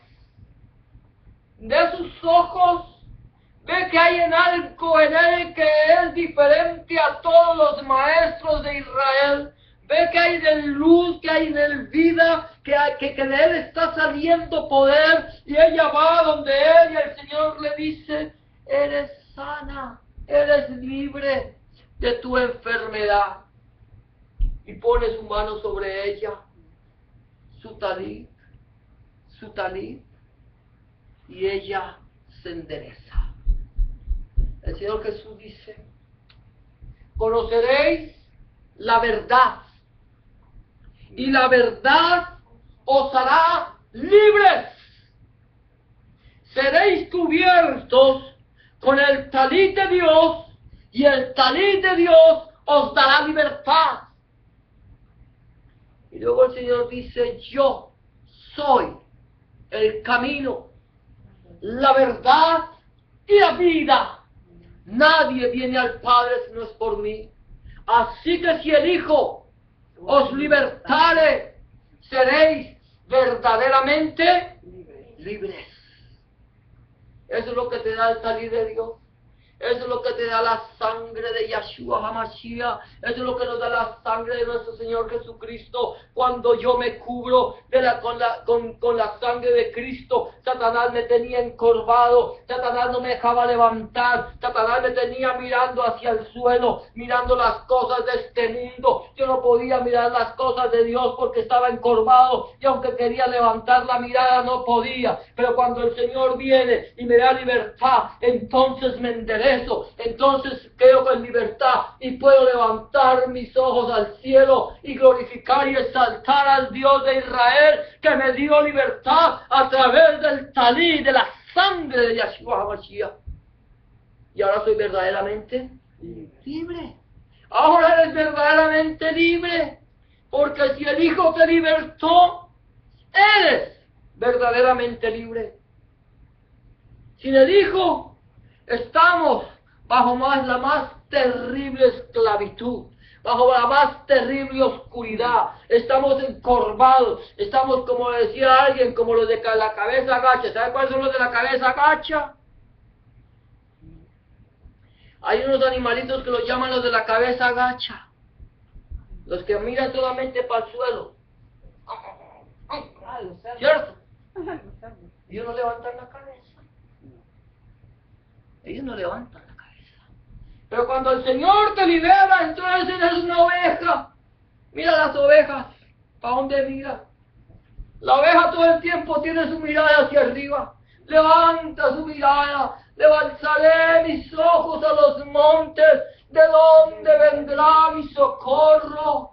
de sus ojos, ve que hay en algo en él que es diferente a todos los maestros de Israel. Ve que hay de luz, que hay en él vida, que de él está saliendo poder. Y ella va donde él y el Señor le dice: eres sana, eres libre de tu enfermedad. Y pone su mano sobre ella, su talit, y ella se endereza. El Señor Jesús dice: conoceréis la verdad, y la verdad os hará libres. Seréis cubiertos con el talit de Dios, y el talit de Dios os dará libertad. Y luego el Señor dice: yo soy el camino, la verdad y la vida. Nadie viene al Padre si no es por mí. Así que si el Hijo os libertare, seréis verdaderamente libres. Eso es lo que te da el talit de Dios. Eso es lo que te da la sangre de Yeshua HaMashiach. Eso es lo que nos da la sangre de nuestro Señor Jesucristo. Cuando yo me cubro con la sangre de Cristo, Satanás me tenía encorvado. Satanás no me dejaba levantar. Satanás me tenía mirando hacia el suelo, mirando las cosas de este mundo. Yo no podía mirar las cosas de Dios porque estaba encorvado. Y aunque quería levantar la mirada, no podía. Pero cuando el Señor viene y me da libertad, entonces me enderezo. Entonces quedo en libertad y puedo levantar mis ojos al cielo y glorificar y exaltar al Dios de Israel que me dio libertad a través del talí, de la sangre de Yahshua HaMashiach. Y ahora soy verdaderamente libre. Ahora eres verdaderamente libre, porque si el Hijo te libertó, eres verdaderamente libre. Sin el Hijo, estamos bajo la más terrible esclavitud, bajo la más terrible oscuridad. Estamos encorvados, estamos, como decía alguien, como los de la cabeza gacha. ¿Sabe cuáles son los de la cabeza gacha? Hay unos animalitos que los llaman los de la cabeza gacha, los que miran solamente para el suelo. ¿Cierto? Ellos no levantan la cabeza. Ellos no levantan la cabeza. Pero cuando el Señor te libera, entonces eres una oveja. Mira las ovejas. ¿Para dónde mira? La oveja todo el tiempo tiene su mirada hacia arriba. Levanta su mirada. Levantaré mis ojos a los montes. ¿De dónde vendrá mi socorro?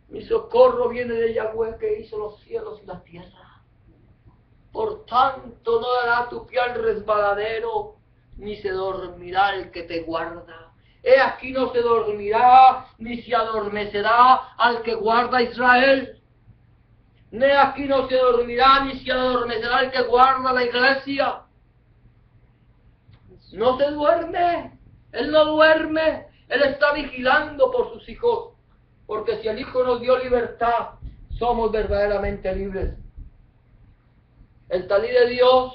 Mi socorro viene de Yahweh, que hizo los cielos y la tierra. Por tanto, no dará tu pie al resbaladero, ni se dormirá el que te guarda. He aquí no se dormirá, ni se adormecerá al que guarda a Israel. He aquí no se dormirá, ni se adormecerá el que guarda la iglesia. No se duerme, Él no duerme, Él está vigilando por sus hijos. Porque si el Hijo nos dio libertad, somos verdaderamente libres. El talí de Dios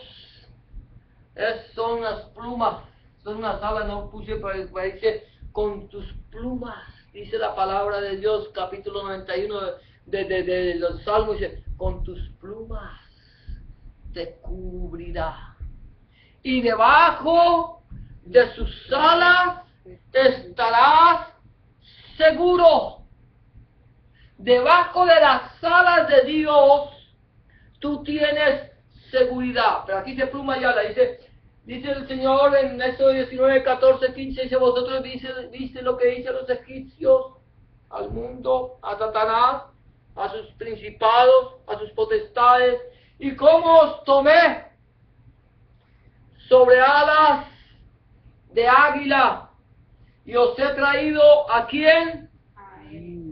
son las plumas, son unas alas, no puse, pero dice, con tus plumas, dice la palabra de Dios, capítulo 91 de los Salmos, dice, con tus plumas te cubrirá. Y debajo de sus alas estarás seguro. Debajo de las alas de Dios, tú tienes seguridad. Pero aquí dice pluma y ala, dice el Señor en Éxodo 19, 14, 15, dice, vosotros viste lo que hice a los egipcios, al mundo, a Satanás, a sus principados, a sus potestades, y cómo os tomé sobre alas de águila, y os he traído ¿a quién?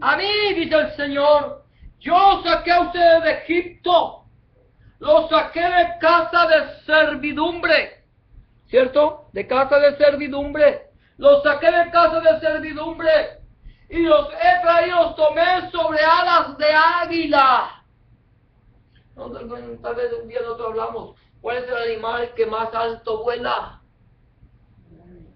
A mí, dice el Señor. Yo saqué a ustedes de Egipto, los saqué de casa de servidumbre, ¿cierto? De casa de servidumbre, los saqué de casa de servidumbre, y los he traído, los tomé sobre alas de águila. Tal vez un día nosotros hablamos, ¿cuál es el animal que más alto vuela?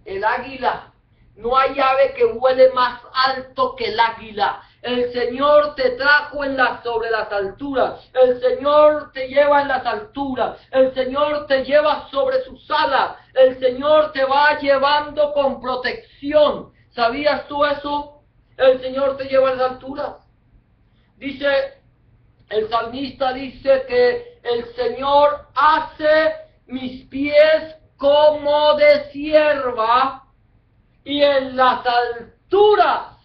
El águila. No hay ave que vuele más alto que el águila. El Señor te trajo sobre las alturas. El Señor te lleva en las alturas. El Señor te lleva sobre sus alas. El Señor te va llevando con protección. ¿Sabías tú eso? El Señor te lleva en las alturas. Dice, el salmista dice que el Señor hace mis pies como de cierva, y en las alturas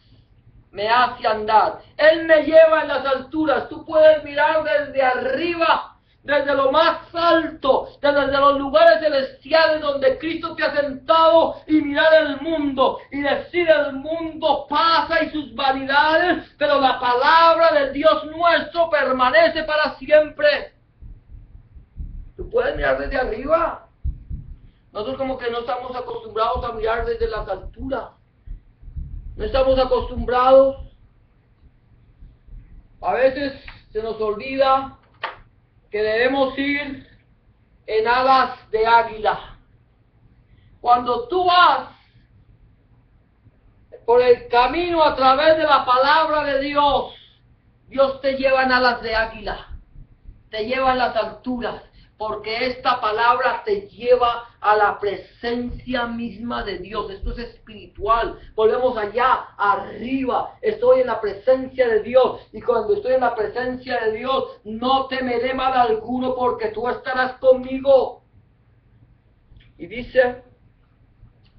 me hace andar. Él me lleva en las alturas. Tú puedes mirar desde arriba, desde lo más alto, desde los lugares celestiales donde Cristo te ha sentado, y mirar el mundo y decir: el mundo pasa y sus vanidades, pero la palabra del Dios nuestro permanece para siempre. Tú puedes mirar desde arriba. Nosotros como que no estamos acostumbrados a mirar desde las alturas. No estamos acostumbrados. A veces se nos olvida que debemos ir en alas de águila. Cuando tú vas por el camino a través de la palabra de Dios, Dios te lleva en alas de águila. Te lleva en las alturas. Porque esta palabra te lleva a la presencia misma de Dios. Esto es espiritual. Volvemos allá, arriba. Estoy en la presencia de Dios. Y cuando estoy en la presencia de Dios, no temeré mal alguno, porque tú estarás conmigo. Y dice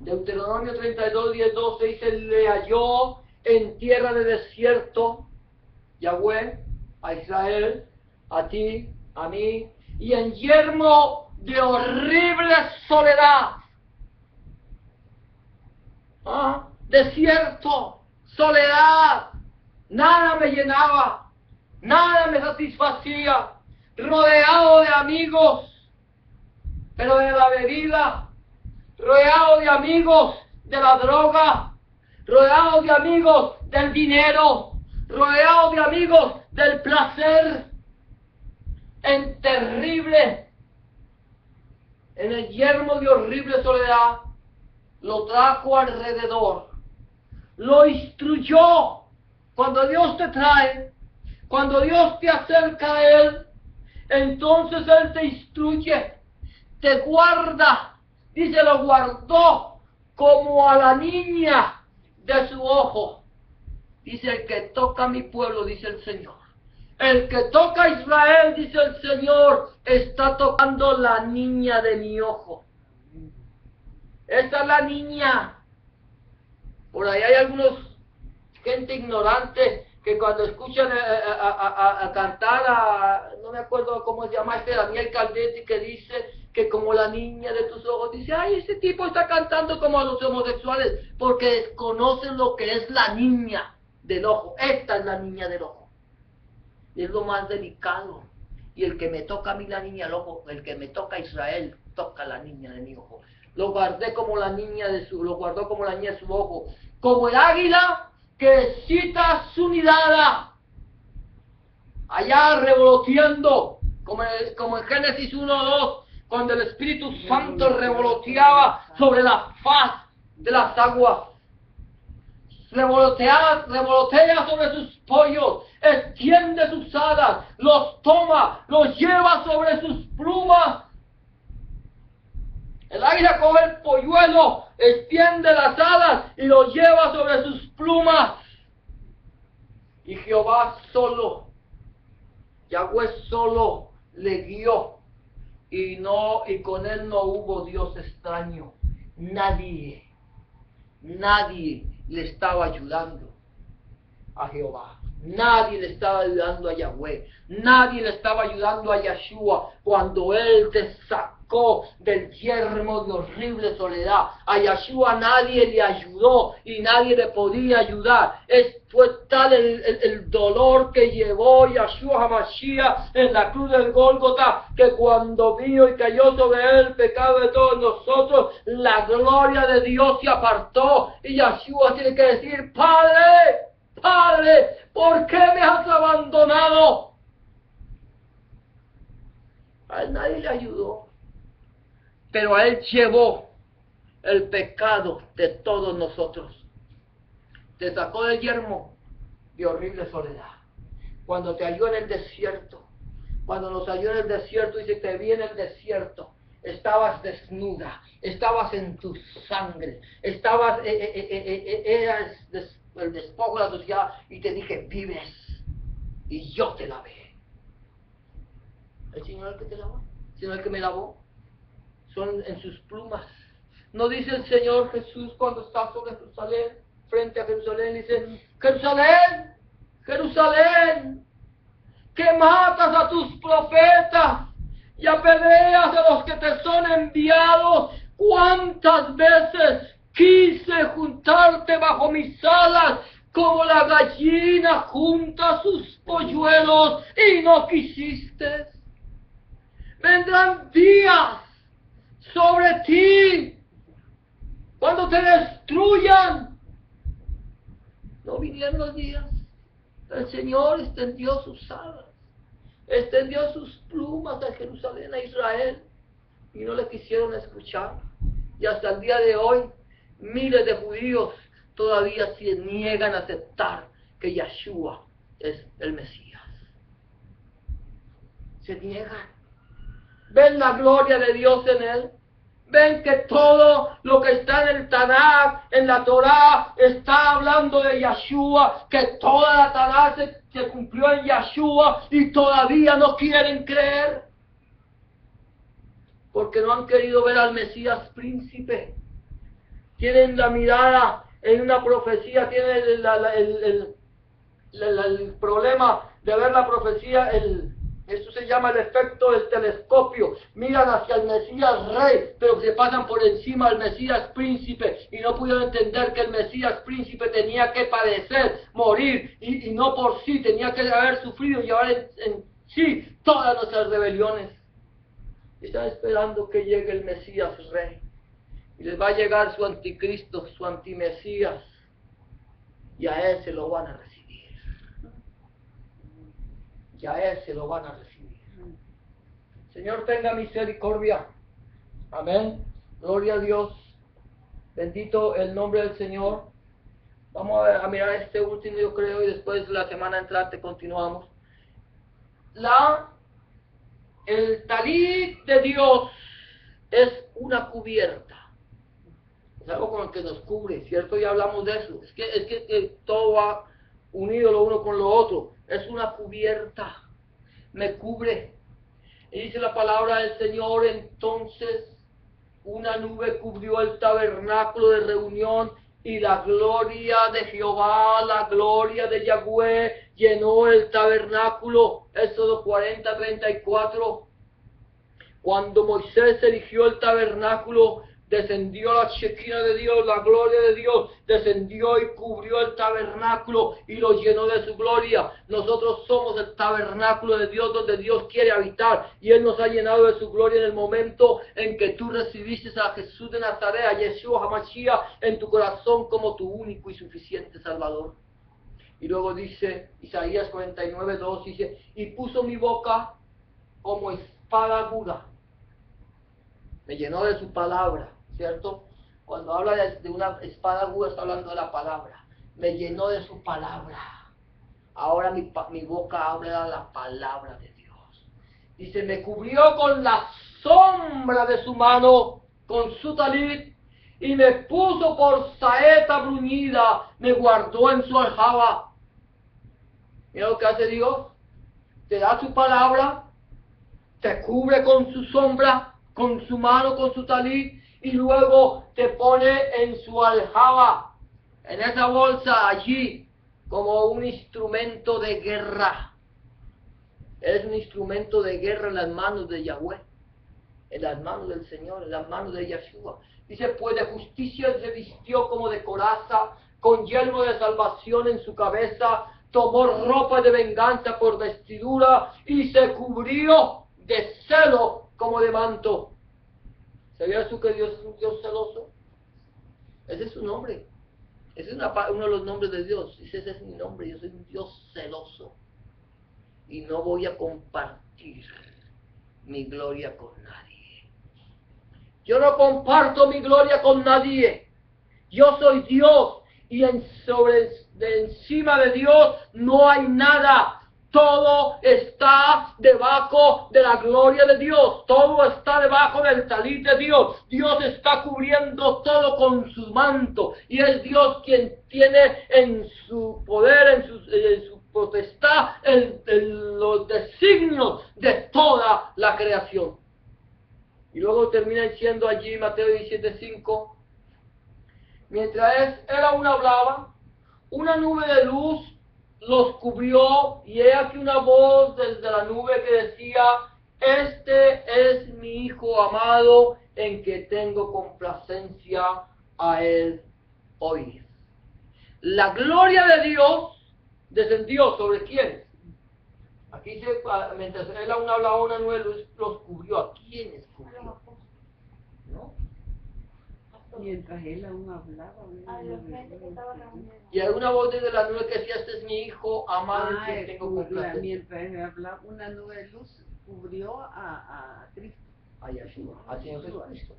Deuteronomio 32, 10, 12 dice, le halló en tierra de desierto, Yahweh, a Israel, a ti, a mí, y en yermo de horrible soledad. Desierto, soledad, nada me llenaba, nada me satisfacía, rodeado de amigos, pero de la bebida, rodeado de amigos de la droga, rodeado de amigos del dinero, rodeado de amigos del placer, en el yermo de horrible soledad, lo trajo alrededor, lo instruyó. Cuando Dios te trae, cuando Dios te acerca a Él, entonces Él te instruye, te guarda, dice, lo guardó como a la niña de su ojo. Dice, el que toca a mi pueblo, dice el Señor. El que toca a Israel, dice el Señor, está tocando la niña de mi ojo. Esta es la niña. Por ahí hay algunos, gente ignorante, que cuando escuchan a cantar no me acuerdo cómo se llama Daniel Caldetti, que dice que como la niña de tus ojos, dice, ay, ese tipo está cantando como a los homosexuales, porque desconocen lo que es la niña del ojo. Esta es la niña del ojo. Y es lo más delicado. Y el que me toca a mí la niña del ojo, el que me toca a Israel, toca a la niña de mi ojo. Lo guardé como la niña lo guardó como la niña de su ojo. Como el águila que excita su nidada. Allá revoloteando, como en Génesis 1:2, cuando el Espíritu Santo revoloteaba sobre la faz de las aguas. Revolotea sobre sus pollos, extiende sus alas, los toma, los lleva sobre sus plumas. El águila coge el polluelo, extiende las alas y lo lleva sobre sus plumas. Y Jehová solo, Yahweh solo le guió, y con él no hubo Dios extraño. Nadie le estaba ayudando a Jehová. Nadie le estaba ayudando a Yahweh. Nadie le estaba ayudando a Yahshua cuando Él te sacó del yermo de horrible soledad. A Yahshua nadie le ayudó y nadie le podía ayudar. Fue tal el dolor que llevó Yahshua HaMashiach en la cruz del Gólgota, que cuando vio y cayó sobre él el pecado de todos nosotros, la gloria de Dios se apartó y Yahshua tiene que decir, Padre, Padre, ¿por qué me has abandonado? A él nadie le ayudó, pero a él llevó el pecado de todos nosotros. Te sacó del yermo de horrible soledad. Cuando te halló en el desierto, cuando nos halló en el desierto, dice, te vi en el desierto. Estabas desnuda, estabas en tu sangre, eras el despojo de la sociedad, y te dije, vives, y yo te lavé. El Señor el que te lavó, el Señor el que me lavó, son en sus plumas. No dice el Señor Jesús cuando está sobre Jerusalén, frente a Jerusalén, dice, Jerusalén, Jerusalén, que matas a tus profetas y apedreas a los que te son enviados. ¿Cuántas veces quise juntarte bajo mis alas, como la gallina junta sus polluelos, y no quisiste? Vendrán días sobre ti cuando te destruyan. No vinieron los días. El Señor extendió sus alas, extendió sus plumas a Jerusalén, a Israel, y no le quisieron escuchar. Y hasta el día de hoy, miles de judíos todavía se niegan a aceptar que Yahshua es el Mesías. Se niegan. Ven la gloria de Dios en él. Ven que todo lo que está en el Tanakh, en la Torá, está hablando de Yahshua, que toda la Torá se cumplió en Yahshua, y todavía no quieren creer, porque no han querido ver al Mesías príncipe. tienen la mirada en una profecía, tienen el problema de ver la profecía, eso se llama el efecto del telescopio. Miran hacia el Mesías rey, pero se pasan por encima del Mesías príncipe y no pudieron entender que el Mesías príncipe tenía que padecer, morir y no por sí, tenía que haber sufrido y llevar en sí todas nuestras rebeliones. Están esperando que llegue el Mesías rey y les va a llegar su anticristo, su antimesías, y a él se lo van a recibir. Y a él se lo van a recibir. Señor, tenga misericordia. Amén. Gloria a Dios. Bendito el nombre del Señor. Vamos a mirar este último, yo creo, y después la semana entrante continuamos. El talit de Dios es una cubierta. Es algo con el que nos cubre, ¿cierto? Ya hablamos de eso. Es que todo va unido lo uno con lo otro. Es una cubierta, me cubre. Y dice la palabra del Señor, entonces una nube cubrió el tabernáculo de reunión y la gloria de Jehová, la gloria de Yahweh llenó el tabernáculo. Éxodo 40:34. Cuando Moisés erigió el tabernáculo, descendió la Shekinah de Dios, la gloria de Dios, descendió y cubrió el tabernáculo y lo llenó de su gloria. Nosotros somos el tabernáculo de Dios donde Dios quiere habitar y Él nos ha llenado de su gloria en el momento en que tú recibiste a Jesús de Nazaret, a Yeshua HaMashiach, en tu corazón como tu único y suficiente Salvador. Y luego dice Isaías 49:2, dice, y puso mi boca como espada aguda. Me llenó de su palabra, ¿cierto? Cuando habla de una espada aguda, está hablando de la palabra. Me llenó de su palabra. Ahora mi boca habla la palabra de Dios. Dice, me cubrió con la sombra de su mano, con su talit, y me puso por saeta bruñida, me guardó en su aljaba. Mira lo que hace Dios. Te da su palabra, te cubre con su sombra, con su mano, con su talit, y luego te pone en su aljaba, en esa bolsa allí, como un instrumento de guerra. Es un instrumento de guerra en las manos de Yahweh, en las manos del Señor, en las manos de Yeshua. Dice, pues de justicia se vistió como de coraza, con yelmo de salvación en su cabeza, tomó ropa de venganza por vestidura y se cubrió de celo como de manto. ¿Sabías tú que Dios es un Dios celoso? Ese es su nombre. Ese es uno de los nombres de Dios. Dice, ese es mi nombre, yo soy un Dios celoso. Y no voy a compartir mi gloria con nadie. Yo no comparto mi gloria con nadie. Yo soy Dios. Y encima de Dios no hay nada. Todo está debajo de la gloria de Dios. Todo está debajo del talit de Dios. Dios está cubriendo todo con su manto. Y es Dios quien tiene en su poder, en su potestad, los designios de toda la creación. Y luego termina diciendo allí Mateo 17:5. Mientras él aún hablaba, una nube de luz los cubrió, y he aquí una voz desde la nube que decía, este es mi Hijo amado, en que tengo complacencia, a él oír. La gloria de Dios descendió sobre quiénes. Aquí dice, mientras él aún hablaba, una nube de luz los cubrió. ¿A quiénes cubrió? ¿No? Mientras él aún hablaba. Y hay una voz desde la nube que decía, este es mi Hijo amado, en quien tengo complacencia. Mientras él hablaba, una nube de luz cubrió a Cristo. A Yeshua, al Señor Jesucristo.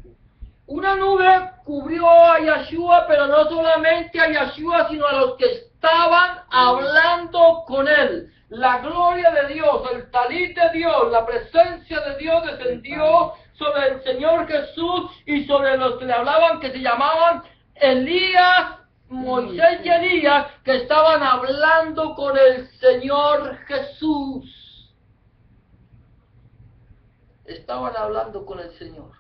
Una nube cubrió a Yeshua, pero no solamente a Yeshua, sino a los que estaban hablando con él. La gloria de Dios, el talit de Dios, la presencia de Dios descendió sobre el Señor Jesús y sobre los que le hablaban, que se llamaban Elías, Moisés y Elías, que estaban hablando con el Señor Jesús. Estaban hablando con el Señor.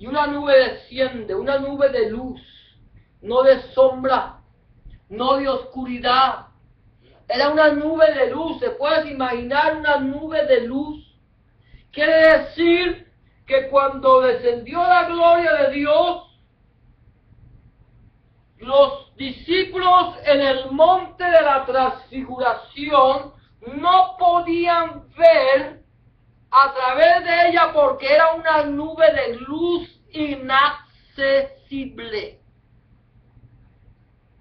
y una nube desciende, una nube de luz, no de sombra, no de oscuridad. Era una nube de luz, ¿se puede imaginar una nube de luz? Quiere decir que cuando descendió la gloria de Dios, los discípulos en el monte de la transfiguración no podían ver a través de ella porque era una nube de luz inaccesible.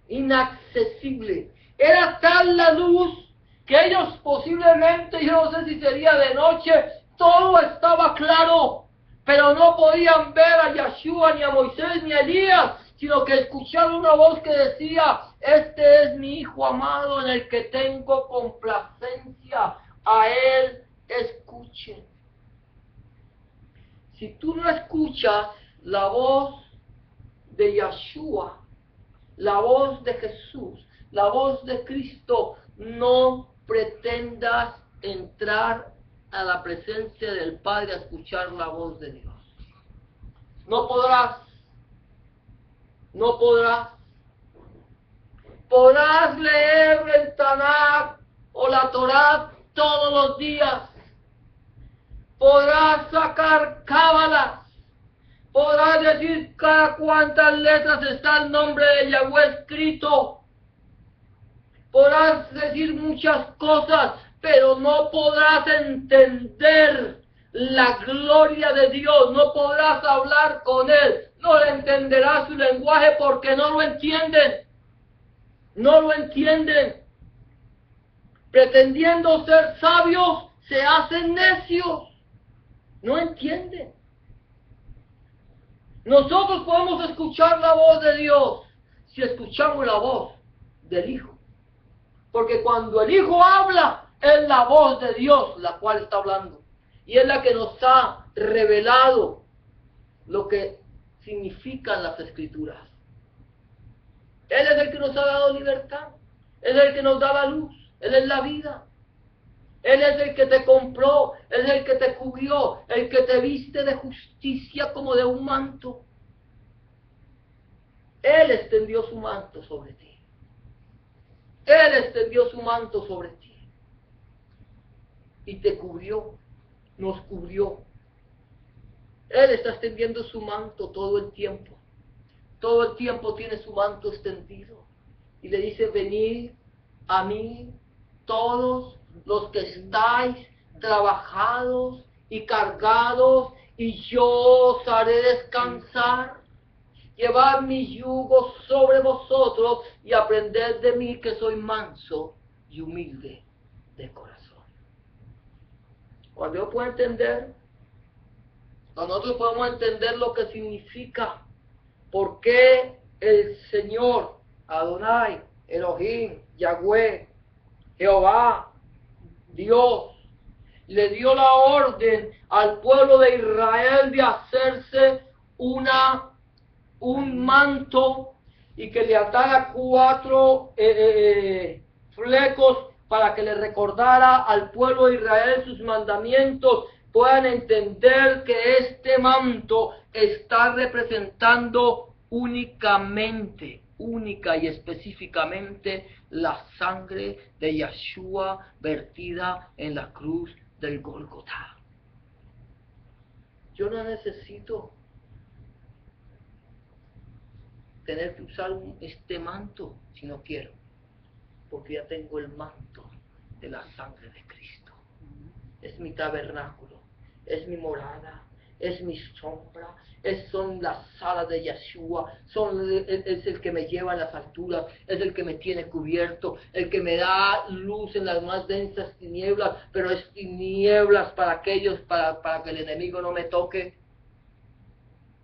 Inaccesible. Era tal la luz que ellos posiblemente, yo no sé si sería de noche, todo estaba claro, pero no podían ver a Yeshua, ni a Moisés, ni a Elías, sino que escucharon una voz que decía: este es mi Hijo amado en el que tengo complacencia, a él escuchen. Si tú no escuchas la voz de Yeshua, la voz de Jesús, la voz de Cristo, no pretendas entrar a la presencia del Padre a escuchar la voz de Dios. No podrás. No podrás. Podrás leer el Tanakh o la Torá todos los días. Podrás sacar cábalas. Podrás decir cada cuántas letras está el nombre de Yahweh escrito. Podrás decir muchas cosas, pero no podrás entender la gloria de Dios. No podrás hablar con Él. No le entenderás su lenguaje porque no lo entienden. No lo entienden. Pretendiendo ser sabios, se hacen necios. No entienden. Nosotros podemos escuchar la voz de Dios si escuchamos la voz del Hijo. Porque cuando el Hijo habla, es la voz de Dios la cual está hablando. Y es la que nos ha revelado lo que significan las Escrituras. Él es el que nos ha dado libertad. Él es el que nos da la luz. Él es la vida. Él es el que te compró. Él es el que te cubrió. El que te viste de justicia como de un manto. Él extendió su manto sobre ti. Él extendió su manto sobre ti. Y te cubrió. Nos cubrió. Él está extendiendo su manto todo el tiempo. Todo el tiempo tiene su manto extendido. Y le dice: venid a mí todos los que estáis trabajados y cargados, y yo os haré descansar. Llevad mi yugo sobre vosotros y aprended de mí, que soy manso y humilde de corazón. Cuando yo puedo entender, cuando nosotros podemos entender lo que significa, por qué el Señor, Adonai, Elohim, Yahweh, Jehová, Dios, le dio la orden al pueblo de Israel de hacerse un manto y que le atara 4 flecos para que le recordara al pueblo de Israel sus mandamientos, puedan entender que este manto está representando única y específicamente la sangre de Yeshua vertida en la cruz del Gólgota. Yo no necesito tener que usar este manto si no quiero, porque ya tengo el manto de la sangre de Cristo. Es mi tabernáculo, es mi morada, es mi sombra, son las alas de Yeshua, es el que me lleva a las alturas, es el que me tiene cubierto, el que me da luz en las más densas tinieblas, pero es tinieblas para aquellos, para que el enemigo no me toque.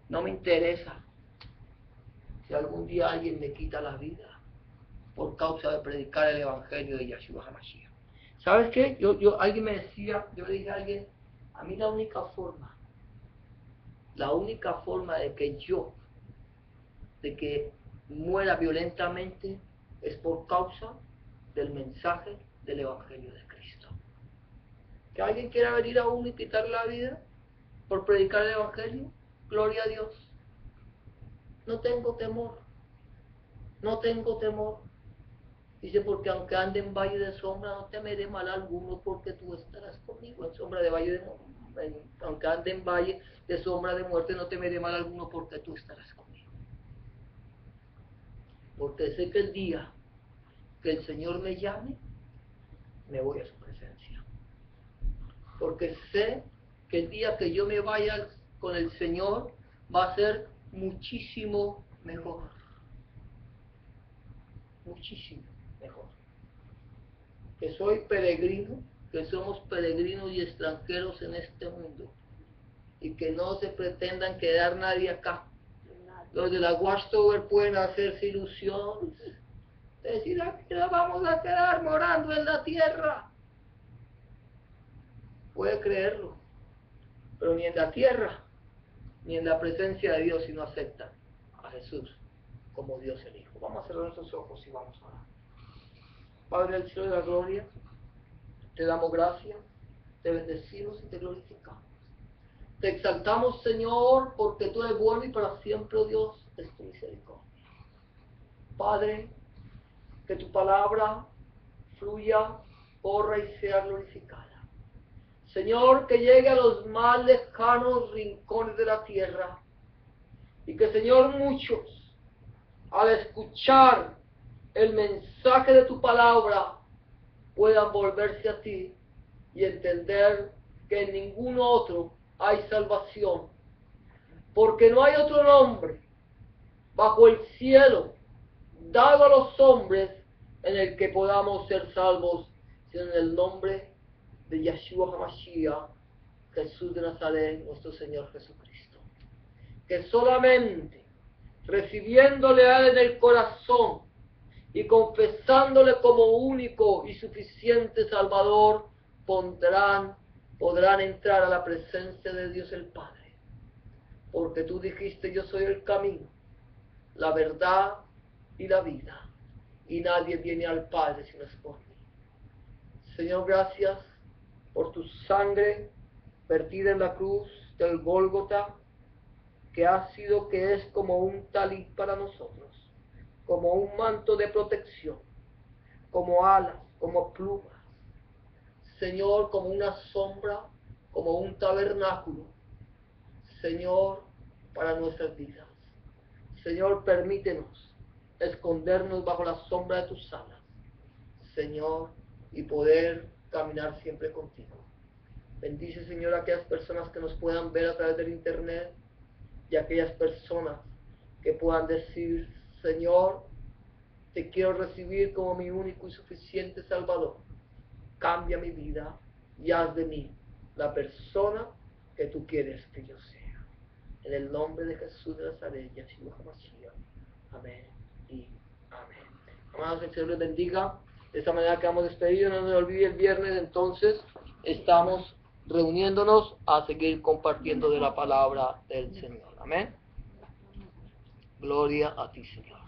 No me interesa si algún día alguien me quita la vida por causa de predicar el evangelio de Yeshua HaMashiach. ¿Sabes qué? Alguien me decía, yo le dije a alguien: a mí la única forma de que muera violentamente es por causa del mensaje del evangelio de Cristo. ¿Que alguien quiera venir a uno y quitarle la vida por predicar el evangelio? Gloria a Dios. No tengo temor. No tengo temor. Dice, porque aunque ande en valle de sombra, no temeré mal alguno, porque tú estarás conmigo. En sombra de valle de aunque ande en valle de sombra de muerte, no temeré mal alguno, porque tú estarás conmigo. Porque sé que el día que el Señor me llame, me voy a su presencia. Porque sé que el día que yo me vaya con el Señor, va a ser muchísimo mejor. Muchísimo mejor. Que soy peregrino, que somos peregrinos y extranjeros en este mundo, y que no se pretendan quedar nadie acá. Los de la Watchtower pueden hacerse ilusiones, decir, aquí nos vamos a quedar morando en la tierra. Puede creerlo, pero ni en la tierra, ni en la presencia de Dios, si no aceptan a Jesús como Dios el Hijo. Vamos a cerrar nuestros ojos y vamos a orar. Padre del cielo y de la gloria, te damos gracias, te bendecimos y te glorificamos. Te exaltamos, Señor, porque tú eres bueno y para siempre, oh Dios, es tu misericordia. Padre, que tu palabra fluya, corra y sea glorificada. Señor, que llegue a los más lejanos rincones de la tierra, y que, Señor, muchos, al escuchar el mensaje de tu palabra, puedan volverse a ti y entender que en ningún otro hay salvación, porque no hay otro nombre bajo el cielo dado a los hombres en el que podamos ser salvos, sino en el nombre de Yeshua HaMashiach, Jesús de Nazaret, nuestro Señor Jesucristo. Que solamente recibiéndole a Él en el corazón y confesándole como único y suficiente Salvador, podrán entrar a la presencia de Dios el Padre. Porque tú dijiste, yo soy el camino, la verdad y la vida, y nadie viene al Padre si no es por mí. Señor, gracias por tu sangre vertida en la cruz del Gólgota, que ha sido, que es como un talit para nosotros, como un manto de protección, como alas, como plumas, Señor, como una sombra, como un tabernáculo, Señor, para nuestras vidas. Señor, permítenos escondernos bajo la sombra de tus alas, Señor, y poder caminar siempre contigo. Bendice, Señor, a aquellas personas que nos puedan ver a través del internet, y a aquellas personas que puedan decir, Señor, te quiero recibir como mi único y suficiente Salvador. Cambia mi vida y haz de mí la persona que tú quieres que yo sea. En el nombre de Jesús de Nazaret, Yeshua HaMashiach. Amén y amén. Amados, que el Señor les bendiga. De esta manera que hemos despedido, no nos olvide el viernes, entonces estamos reuniéndonos a seguir compartiendo de la palabra del Señor. Amén. Gloria a ti, Señor.